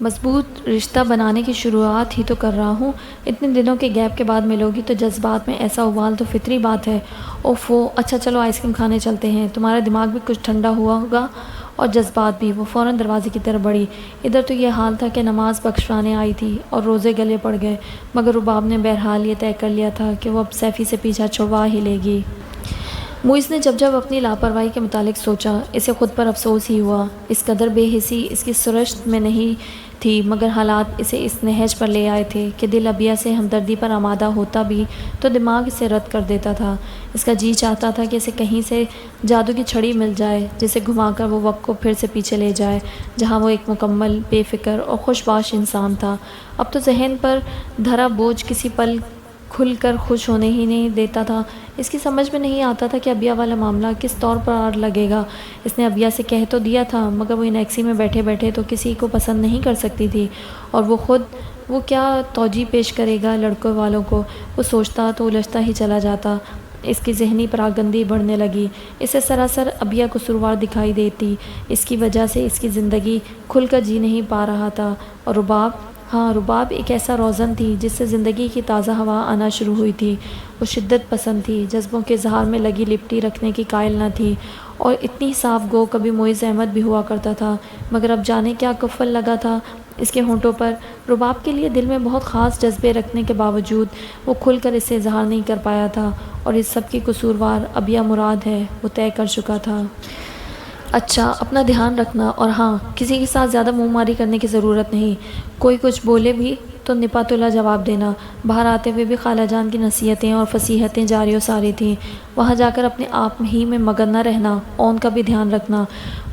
مضبوط رشتہ بنانے کی شروعات ہی تو کر رہا ہوں۔ اتنے دنوں کے گیپ کے بعد ملو گی تو جذبات میں ایسا ابال تو فطری بات ہے۔ اوفو، اچھا چلو آئس کریم کھانے چلتے ہیں، تمہارا دماغ بھی کچھ ٹھنڈا ہوا ہوگا اور جذبات بھی۔ وہ فوراً دروازے کی طرف بڑھی۔ ادھر تو یہ حال تھا کہ نماز بخشوانے آئی تھی اور روزے گلے پڑ گئے، مگر رباب نے بہرحال یہ طے کر لیا تھا کہ وہ اب سیفی سے پیچھا چھڑوا ہی لے گی۔ موئز نے جب اپنی لاپرواہی کے متعلق سوچا، اسے خود پر افسوس ہی ہوا۔ اس قدر بے حسی اس کی سرشت میں نہیں تھی، مگر حالات اسے اس نہج پر لے آئے تھے کہ دل ابیہ سے ہمدردی پر آمادہ ہوتا بھی تو دماغ اسے رد کر دیتا تھا۔ اس کا جی چاہتا تھا کہ اسے کہیں سے جادو کی چھڑی مل جائے جسے گھما کر وہ وقت کو پھر سے پیچھے لے جائے، جہاں وہ ایک مکمل، بے فکر اور خوش باش انسان تھا۔ اب تو ذہن پر دھرا بوجھ کسی پل کھل کر خوش ہونے ہی نہیں دیتا تھا۔ اس کی سمجھ میں نہیں آتا تھا کہ ابیہ والا معاملہ کس طور پر آڑ لگے گا۔ اس نے ابیہ سے کہہ تو دیا تھا، مگر وہ انیکسی میں بیٹھے بیٹھے تو کسی کو پسند نہیں کر سکتی تھی، اور وہ کیا توجیہ پیش کرے گا لڑکوں والوں کو؟ وہ سوچتا تو الجھتا ہی چلا جاتا۔ اس کی ذہنی پراگندی بڑھنے لگی۔ اسے سراسر ابیہ قصوروار دکھائی دیتی۔ اس کی وجہ سے اس کی زندگی کھل کر جی نہیں پا رہا تھا۔ اور رباب، ہاں رباب ایک ایسا روزن تھی جس سے زندگی کی تازہ ہوا آنا شروع ہوئی تھی۔ وہ شدت پسند تھی، جذبوں کے اظہار میں لگی لپٹی رکھنے کی قائل نہ تھی، اور اتنی صاف گو کبھی معز احمد بھی ہوا کرتا تھا، مگر اب جانے کیا کفل لگا تھا اس کے ہونٹوں پر۔ رباب کے لیے دل میں بہت خاص جذبے رکھنے کے باوجود وہ کھل کر اسے اظہار نہیں کر پایا تھا، اور اس سب کی قصوروار ابیہ مراد ہے، وہ طے کر چکا تھا۔ اچھا، اپنا دھیان رکھنا، اور ہاں، کسی کے ساتھ زیادہ منہ ماری کرنے کی ضرورت نہیں۔ کوئی کچھ بولے بھی تو نپاتلا جواب دینا۔ باہر آتے ہوئے بھی خالہ جان کی نصیحتیں اور فصیحتیں جاری و ساری تھیں۔ وہاں جا کر اپنے آپ ہی میں مگن نہ رہنا، اون کا بھی دھیان رکھنا۔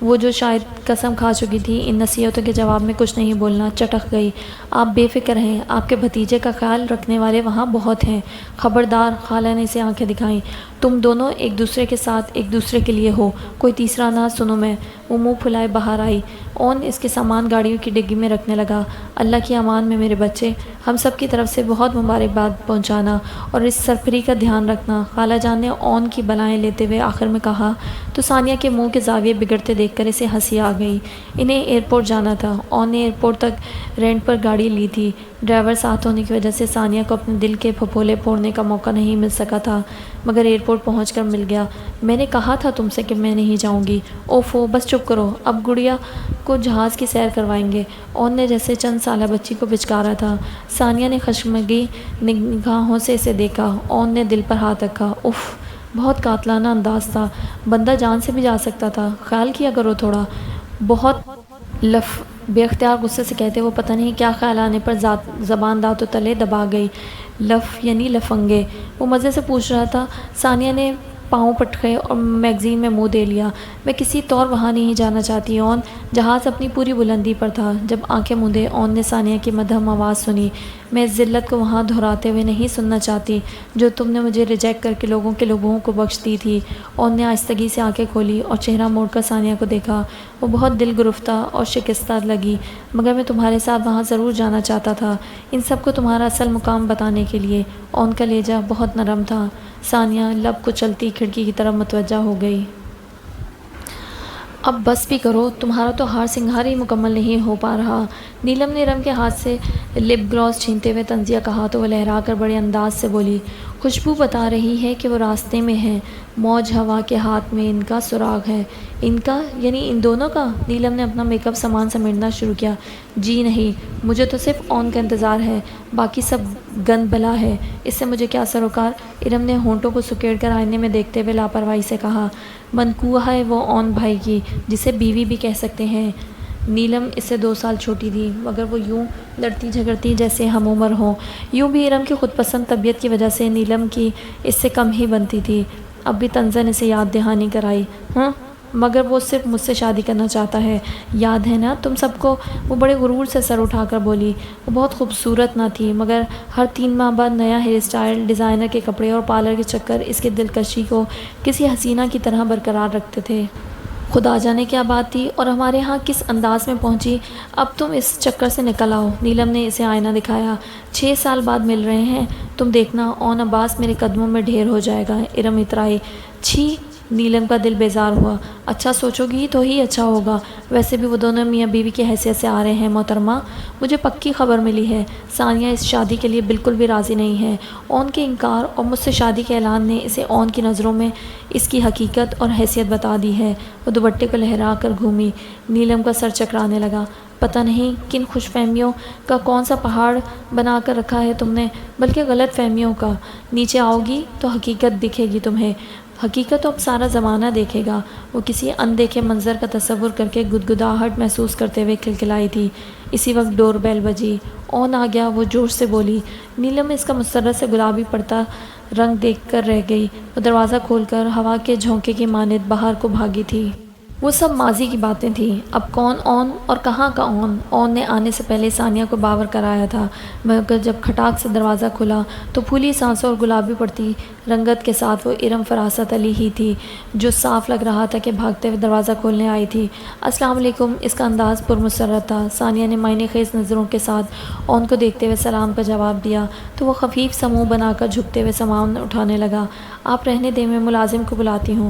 وہ جو شاید قسم کھا چکی تھی ان نصیحتوں کے جواب میں کچھ نہیں بولنا، چٹک گئی۔ آپ بے فکر ہیں، آپ کے بھتیجے کا خیال رکھنے والے وہاں بہت ہیں۔ خبردار، خالہ نے اسے آنکھیں دکھائیں، تم دونوں ایک دوسرے کے ساتھ ایک دوسرے کے لیے ہو، کوئی تیسرا نہ سنو میں۔ وہ منہ پھلائے باہر آئی۔ اون اس کے سامان گاڑیوں کی ڈگی میں رکھنے لگا۔ اللہ کی امان میں میرے بچے، ہم سب کی طرف سے بہت مبارکباد پہنچانا، اور اس سرپھری کا دھیان رکھنا۔ خالہ جان نے اون کی بلائیں لیتے ہوئے آخر میں کہا تو ثانیہ کے منہ کے زاویے بگڑتے دیکھ کر اسے ہنسی آ گئی۔ انہیں ایئرپورٹ جانا تھا۔ اون نے ایئرپورٹ تک رینٹ پر گاڑی لی تھی۔ ڈرائیور ساتھ ہونے کی وجہ سے ثانیہ کو اپنے دل کے پھپھولے پھوڑنے کا موقع نہیں مل سکا تھا، مگر ایئرپورٹ پہنچ کر مل گیا۔ میں نے کہا تھا تم سے کہ میں نہیں جاؤں گی۔ اوفو، بس چپ کرو، اب گڑیا کو جہاز کی سیر کروائیں گے۔ اون نے جیسے چند سالہ بچی کو پچکارا تھا۔ ثانیہ نے خشمگی نگاہوں سے اسے دیکھا۔ اون نے دل پر ہاتھ رکھا۔ اف، بہت قاتلانہ انداز تھا، بندہ جان سے بھی جا سکتا تھا، خیال کیا کرو تھوڑا۔ بہت لف، بے اختیار غصے سے کہتے وہ پتہ نہیں کیا خیال آنے پر زبان دانتوں تلے دبا گئی۔ لف یعنی لفنگے، وہ مزے سے پوچھ رہا تھا۔ ثانیہ نے پاؤں پٹکے اور میگزین میں منہ دے لیا۔ میں کسی طور وہاں نہیں جانا چاہتی اون۔ جہاز اپنی پوری بلندی پر تھا۔ جب آنکھیں موندے اون نے ثانیہ کی مدھم آواز سنی۔ میں اس ذلت کو وہاں دہراتے ہوئے نہیں سننا چاہتی جو تم نے مجھے ریجیکٹ کر کے لوگوں کے لوگوں کو بخش دی تھی۔ اون نے آہستگی سے آنکھیں کھولی اور چہرہ موڑ کر ثانیہ کو دیکھا۔ وہ بہت دل گرفتہ اور شکستہ لگی، مگر میں تمہارے ساتھ وہاں ضرور جانا چاہتا تھا، ان سب کو تمہارا اصل مقام بتانے کے لیے۔ اون کا لہجہ بہت نرم تھا۔ ثانیہ لب کو چلتی کھڑکی کی طرف متوجہ ہو گئی۔ اب بس بھی کرو، تمہارا تو ہار سنگھار ہی مکمل نہیں ہو پا رہا۔ نیلم نے ارم کے ہاتھ سے لپ گلاس چھینتے ہوئے طنزیہ کہا تو وہ لہرا کر بڑے انداز سے بولی، خوشبو بتا رہی ہے کہ وہ راستے میں ہیں، موج ہوا کے ہاتھ میں ان کا سراغ ہے۔ ان کا یعنی ان دونوں کا؟ نیلم نے اپنا میک اپ سامان سمیٹنا شروع کیا۔ جی نہیں، مجھے تو صرف اون کا انتظار ہے، باقی سب گند بلا ہے، اس سے مجھے کیا سروکار؟ ارم نے ہونٹوں کو سکیڑ کر آئینے میں دیکھتے ہوئے لاپرواہی سے کہا۔ منقوہ ہے وہ اون بھائی کی، جسے بیوی بھی کہہ سکتے ہیں۔ نیلم اس سے 2 سال چھوٹی تھی، مگر وہ یوں لڑتی جھگڑتی جیسے ہم عمر ہوں۔ یوں بھی ارم کی خود پسند طبیعت کی وجہ سے نیلم کی اس سے کم ہی بنتی تھی۔ اب بھی طنزاً اسے یاد دہانی کرائی۔ ہاں، مگر وہ صرف مجھ سے شادی کرنا چاہتا ہے، یاد ہے نا تم سب کو؟ وہ بڑے غرور سے سر اٹھا کر بولی۔ وہ بہت خوبصورت نہ تھی، مگر ہر 3 ماہ بعد نیا ہیئر اسٹائل، ڈیزائنر کے کپڑے اور پارلر کے چکر اس کی دلکشی کو کسی حسینہ کی طرح برقرار رکھتے تھے۔ خدا جانے کیا بات تھی اور ہمارے ہاں کس انداز میں پہنچی۔ اب تم اس چکر سے نکل آؤ۔ نیلم نے اسے آئینہ دکھایا۔ 6 سال بعد مل رہے ہیں، تم دیکھنا اون عباس میرے قدموں میں ڈھیر ہو جائے گا۔ ارم اترائی۔ چھی، نیلم کا دل بیزار ہوا۔ اچھا سوچو گی تو ہی اچھا ہوگا، ویسے بھی وہ دونوں میاں بیوی کی حیثیت سے آ رہے ہیں محترمہ۔ مجھے پکی خبر ملی ہے، ثانیہ اس شادی کے لیے بالکل بھی راضی نہیں ہے۔ اون کے انکار اور مجھ سے شادی کے اعلان نے اسے اون کی نظروں میں اس کی حقیقت اور حیثیت بتا دی ہے۔ وہ دوپٹے کو لہرا کر گھومی۔ نیلم کا سر چکرانے لگا۔ پتہ نہیں کن خوش فہمیوں کا کون سا پہاڑ بنا کر رکھا ہے تم نے، بلکہ غلط فہمیوں کا۔ نیچے آؤ گی تو حقیقت دکھے گی تمہیں۔ حقیقت تو اب سارا زمانہ دیکھے گا۔ وہ کسی اندیکھے منظر کا تصور کر کے گدگداہٹ محسوس کرتے ہوئے کھلکھلائی تھی۔ اسی وقت ڈور بیل بجی۔ اون آ گیا، وہ جوش سے بولی۔ نیلم اس کا مسرت سے گلابی پڑتا رنگ دیکھ کر رہ گئی۔ وہ دروازہ کھول کر ہوا کے جھونکے کی مانند باہر کو بھاگی تھی۔ وہ سب ماضی کی باتیں تھیں۔ اب کون اون اور کہاں کا اون؟ اون نے آنے سے پہلے ثانیہ کو باور کرایا تھا، مگر جب کھٹاک سے دروازہ کھلا تو پھولی سانسوں اور گلابی پڑتی رنگت کے ساتھ وہ ارم فراست علی ہی تھی، جو صاف لگ رہا تھا کہ بھاگتے ہوئے دروازہ کھولنے آئی تھی۔ السلام علیکم۔ اس کا انداز پرمسرت تھا۔ ثانیہ نے معنی خیز نظروں کے ساتھ اون کو دیکھتے ہوئے سلام کا جواب دیا تو وہ خفیف سا منہ بنا کر جھکتے ہوئے سامان اٹھانے لگا۔ آپ رہنے دیں، میں ملازم کو بلاتی ہوں۔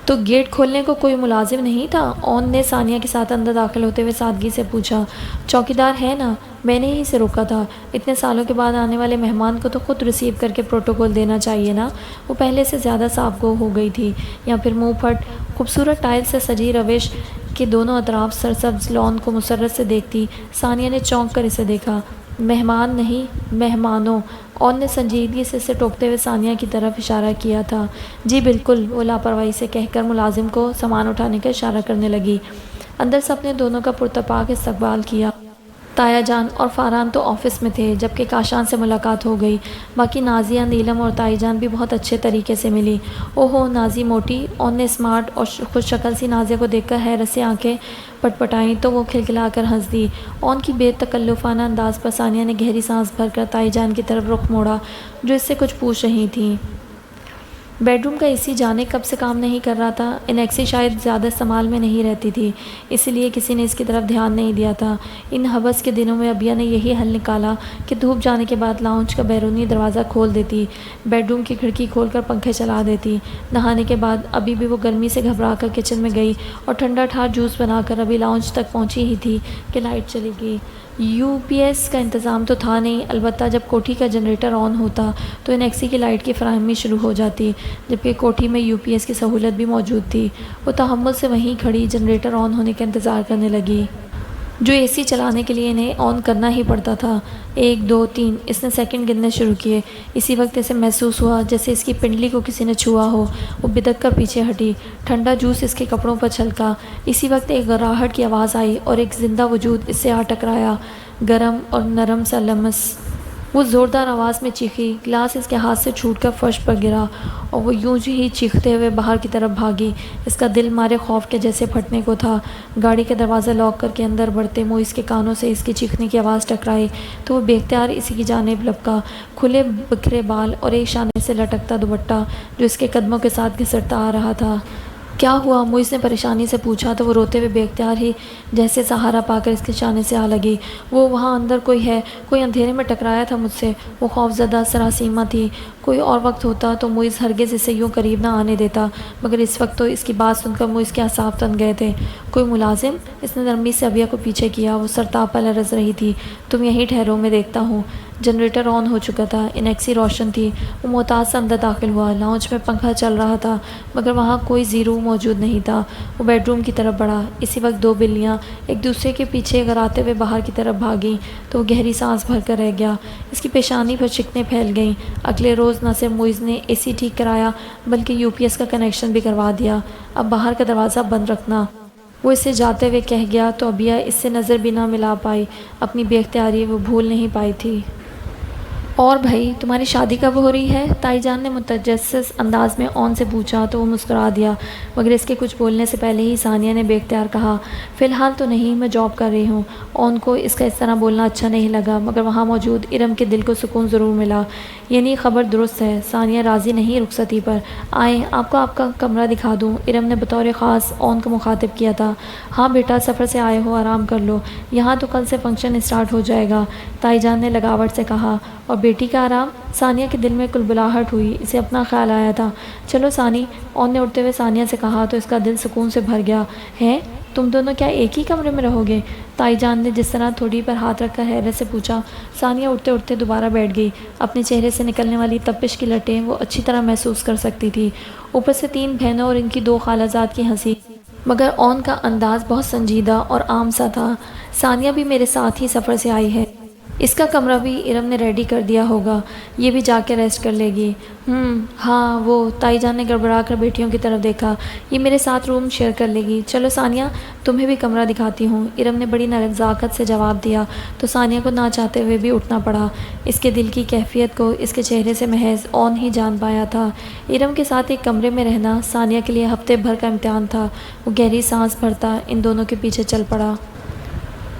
تو گیٹ کھولنے کو کوئی ملازم نہیں تھا؟ اون نے ثانیہ کے ساتھ اندر داخل ہوتے ہوئے سادگی سے پوچھا۔ چوکیدار ہے نا، میں نے ہی اسے روکا تھا۔ اتنے سالوں کے بعد آنے والے مہمان کو تو خود ریسیو کر کے پروٹوکول دینا چاہیے نا۔ وہ پہلے سے زیادہ صاف گو ہو گئی تھی، یا پھر منہ پھٹ خوبصورت ٹائل سے سجی روش کے دونوں اطراف سرسبز لان کو مسرت سے دیکھتی ثانیہ نے چونک کر اسے دیکھا۔ مہمان نہیں، مہمانوں، اون نے سنجیدگی سے اسے ٹوکتے ہوئے ثانیہ کی طرف اشارہ کیا تھا۔ جی بالکل، وہ لاپرواہی سے کہہ کر ملازم کو سامان اٹھانے کا اشارہ کرنے لگی۔ اندر سب نے دونوں کا پرتپاک استقبال کیا۔ تایا جان اور فاران تو آفس میں تھے، جبکہ کاشان سے ملاقات ہو گئی۔ باقی نازیہ، نیلم اور تائی جان بھی بہت اچھے طریقے سے ملی۔ اوہو، نازی موٹی! اون نے اسمارٹ اور خوش شکل سی نازیہ کو دیکھ کر حیرت سے آنکھیں پٹپٹائیں تو وہ کھلکھلا کر ہنس دی۔ اون کی بے تکلفانہ انداز پر ثانیہ نے گہری سانس بھر کر تائی جان کی طرف رخ موڑا، جو اس سے کچھ پوچھ رہی تھیں۔ بیڈ روم کا اے سی جانے کب سے کام نہیں کر رہا تھا۔ انیکسی شاید زیادہ استعمال میں نہیں رہتی تھی، اس لیے کسی نے اس کی طرف دھیان نہیں دیا تھا۔ ان حبس کے دنوں میں ابیا نے یہی حل نکالا کہ دھوپ جانے کے بعد لاؤنج کا بیرونی دروازہ کھول دیتی، بیڈ روم کی کھڑکی کھول کر پنکھے چلا دیتی۔ نہانے کے بعد ابھی بھی وہ گرمی سے گھبرا کر کچن میں گئی اور ٹھنڈا ٹھار جوس بنا کر ابھی لاؤنج تک پہنچی ہی تھی کہ لائٹ چلی گئی۔ یو پی ایس کا انتظام تو تھا نہیں، البتہ جب کوٹھی کا جنریٹر آن ہوتا تو انیکسی کی لائٹ کی فراہمی شروع ہو جاتی۔ جبکہ کوٹھی میں UPS کی سہولت بھی موجود تھی۔ وہ تحمل سے وہیں کھڑی جنریٹر آن ہونے کا انتظار کرنے لگی، جو AC چلانے کے لیے انہیں آن کرنا ہی پڑتا تھا۔ 1 2 3 اس نے سیکنڈ گننے شروع کیے۔ اسی وقت اسے محسوس ہوا جیسے اس کی پنڈلی کو کسی نے چھوا ہو۔ وہ بدک کر پیچھے ہٹی، ٹھنڈا جوس اس کے کپڑوں پر چھلکا۔ اسی وقت ایک گھراہٹ کی آواز آئی اور ایک زندہ وجود اس سے آ ٹکرایا، گرم اور نرم سا لمس۔ وہ زوردار آواز میں چیخی، گلاس اس کے ہاتھ سے چھوٹ کر فرش پر گرا اور وہ یوں ہی چیختے ہوئے باہر کی طرف بھاگی۔ اس کا دل مارے خوف کے جیسے پھٹنے کو تھا۔ گاڑی کا دروازہ لاک کر کے اندر بڑھتے موئز کے کانوں سے اس کی چیخنے کی آواز ٹکرائی تو وہ بے اختیار اسی کی جانب لپکا۔ کھلے بکھرے بال اور ایک شانے سے لٹکتا دوپٹہ جو اس کے قدموں کے ساتھ گھسٹتا آ رہا تھا۔ کیا ہوا؟ موئز نے پریشانی سے پوچھا تو وہ روتے ہوئے بے اختیار ہی جیسے سہارا پا کر اس کے شانے سے آ لگی۔ وہ وہاں اندر کوئی ہے، کوئی اندھیرے میں ٹکرایا تھا مجھ سے۔ وہ خوفزدہ سراسیمہ تھی۔ کوئی اور وقت ہوتا تو موئز ہرگز اسے یوں قریب نہ آنے دیتا، مگر اس وقت تو اس کی بات سن کر موئز کے اعصاب تن گئے تھے۔ کوئی ملازم؟ اس نے نرمی سے ابیہ کو پیچھے کیا۔ وہ سرتاپ پر لرز رہی تھی۔ تم یہیں ٹھہرو، میں دیکھتا ہوں۔ جنریٹر آن ہو چکا تھا، انیکسی روشن تھی۔ وہ محتاط سے اندر داخل ہوا۔ لاؤنج میں پنکھا چل رہا تھا مگر وہاں کوئی زیرو موجود نہیں تھا۔ وہ بیڈ روم کی طرف بڑھا۔ اسی وقت 2 بلیاں ایک دوسرے کے پیچھے گراتے ہوئے باہر کی طرف بھاگیں تو وہ گہری سانس بھر کر رہ گیا۔ اس کی پیشانی پر شکنیں پھیل گئیں۔ اگلے روز نہ صرف موئز نے AC ٹھیک کرایا بلکہ UPS کا کنیکشن بھی کروا دیا۔ اب باہر کا دروازہ بند رکھنا، وہ اسے جاتے ہوئے کہہ گیا تو ابیہ اس سے نظر بھی نہ ملا پائی۔ اپنی بے اختیاری وہ بھول نہیں پائی تھی۔ اور بھائی تمہاری شادی کب ہو رہی ہے؟ تائی جان نے متجسس انداز میں اون سے پوچھا تو وہ مسکرا دیا، مگر اس کے کچھ بولنے سے پہلے ہی ثانیہ نے بے اختیار کہا، فی الحال تو نہیں، میں جاب کر رہی ہوں۔ اون کو اس کا اس طرح بولنا اچھا نہیں لگا مگر وہاں موجود ارم کے دل کو سکون ضرور ملا۔ یعنی خبر درست ہے۔ ثانیہ راضی نہیں رخصتی پر۔ آئیں آپ کو آپ کا کمرہ دکھا دوں، ارم نے بطور خاص اون کو مخاطب کیا تھا۔ ہاں بیٹا، سفر سے آئے ہو، آرام کر لو، یہاں تو کل سے فنکشن اسٹارٹ ہو جائے گا، تائی جان نے لگاوٹ سے کہا۔ اور بیٹی کا آرام؟ ثانیہ کے دل میں کلبلاہٹ ہوئی، اسے اپنا خیال آیا تھا۔ چلو ثانی، اون نے اٹھتے ہوئے ثانیہ سے کہا تو اس کا دل سکون سے بھر گیا۔ ہے تم دونوں کیا ایک ہی کمرے میں رہو گے؟ تائی جان نے جس طرح تھوڑی پر ہاتھ رکھ کر حیرت سے پوچھا۔ ثانیہ اٹھتے اٹھتے دوبارہ بیٹھ گئی۔ اپنے چہرے سے نکلنے والی تپش کی لٹیں وہ اچھی طرح محسوس کر سکتی تھی، اوپر سے 3 بہنوں اور ان کی 2 خالہ زاد کی ہنسی، مگر اون کا انداز بہت سنجیدہ اور عام سا تھا۔ ثانیہ بھی میرے ساتھ ہی سفر سے آئی ہے، اس کا کمرہ بھی ارم نے ریڈی کر دیا ہوگا، یہ بھی جا کے ریسٹ کر لے گی۔ ہاں وہ، تائی جان نے گڑبڑا کر بیٹیوں کی طرف دیکھا، یہ میرے ساتھ روم شیئر کر لے گی۔ چلو ثانیہ، تمہیں بھی کمرہ دکھاتی ہوں، ارم نے بڑی نزاکت سے جواب دیا تو ثانیہ کو نہ چاہتے ہوئے بھی اٹھنا پڑا۔ اس کے دل کی کیفیت کو اس کے چہرے سے محض اون ہی جان پایا تھا۔ ارم کے ساتھ ایک کمرے میں رہنا ثانیہ کے لیے ہفتے بھر کا امتحان تھا۔ وہ گہری سانس بھرتا ان دونوں کے پیچھے چل پڑا۔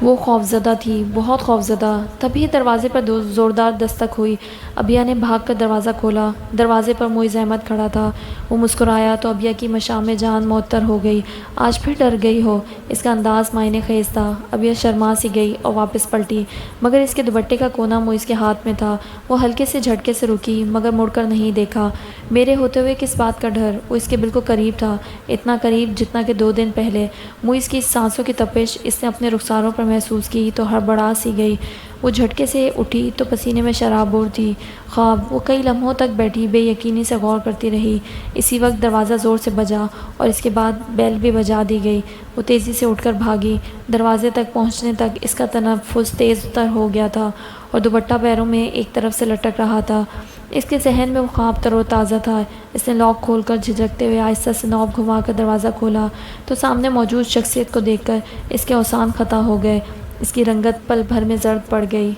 وہ خوفزدہ تھی، بہت خوفزدہ۔ تبھی دروازے پر زوردار دستک ہوئی۔ ابیہ نے بھاگ کر دروازہ کھولا۔ دروازے پر موئز احمد کھڑا تھا۔ وہ مسکرایا تو ابیہ کی مشام جان معطر ہو گئی۔ آج پھر ڈر گئی ہو؟ اس کا انداز معنی خیز تھا۔ ابیہ شرما سی گئی اور واپس پلٹی، مگر اس کے دوپٹے کا کونا موئز کے ہاتھ میں تھا۔ وہ ہلکے سے جھٹکے سے رکی مگر مڑ کر نہیں دیکھا۔ میرے ہوتے ہوئے کس بات کا ڈر؟ وہ اس کے بالکل قریب تھا، اتنا قریب جتنا کہ 2 دن پہلے موئز کی سانسوں کی تپش اس نے اپنے رخساروں پر محسوس کی تو ہڑبڑا سی گئی۔ وہ جھٹکے سے اٹھی تو پسینے میں شرابور تھی۔ خواب؟ وہ کئی لمحوں تک بیٹھی بے یقینی سے غور کرتی رہی۔ اسی وقت دروازہ زور سے بجا اور اس کے بعد بیل بھی بجا دی گئی۔ وہ تیزی سے اٹھ کر بھاگی۔ دروازے تک پہنچنے تک اس کا تنفس تیز تر ہو گیا تھا اور دوپٹہ پیروں میں ایک طرف سے لٹک رہا تھا۔ اس کے ذہن میں وہ خواب تر و تازہ تھا۔ اس نے لاک کھول کر جھجکتے ہوئے آہستہ سے نوب گھما کر دروازہ کھولا تو سامنے موجود شخصیت کو دیکھ کر اس کے اوسان خطا ہو گئے۔ اس کی رنگت پل بھر میں زرد پڑ گئی۔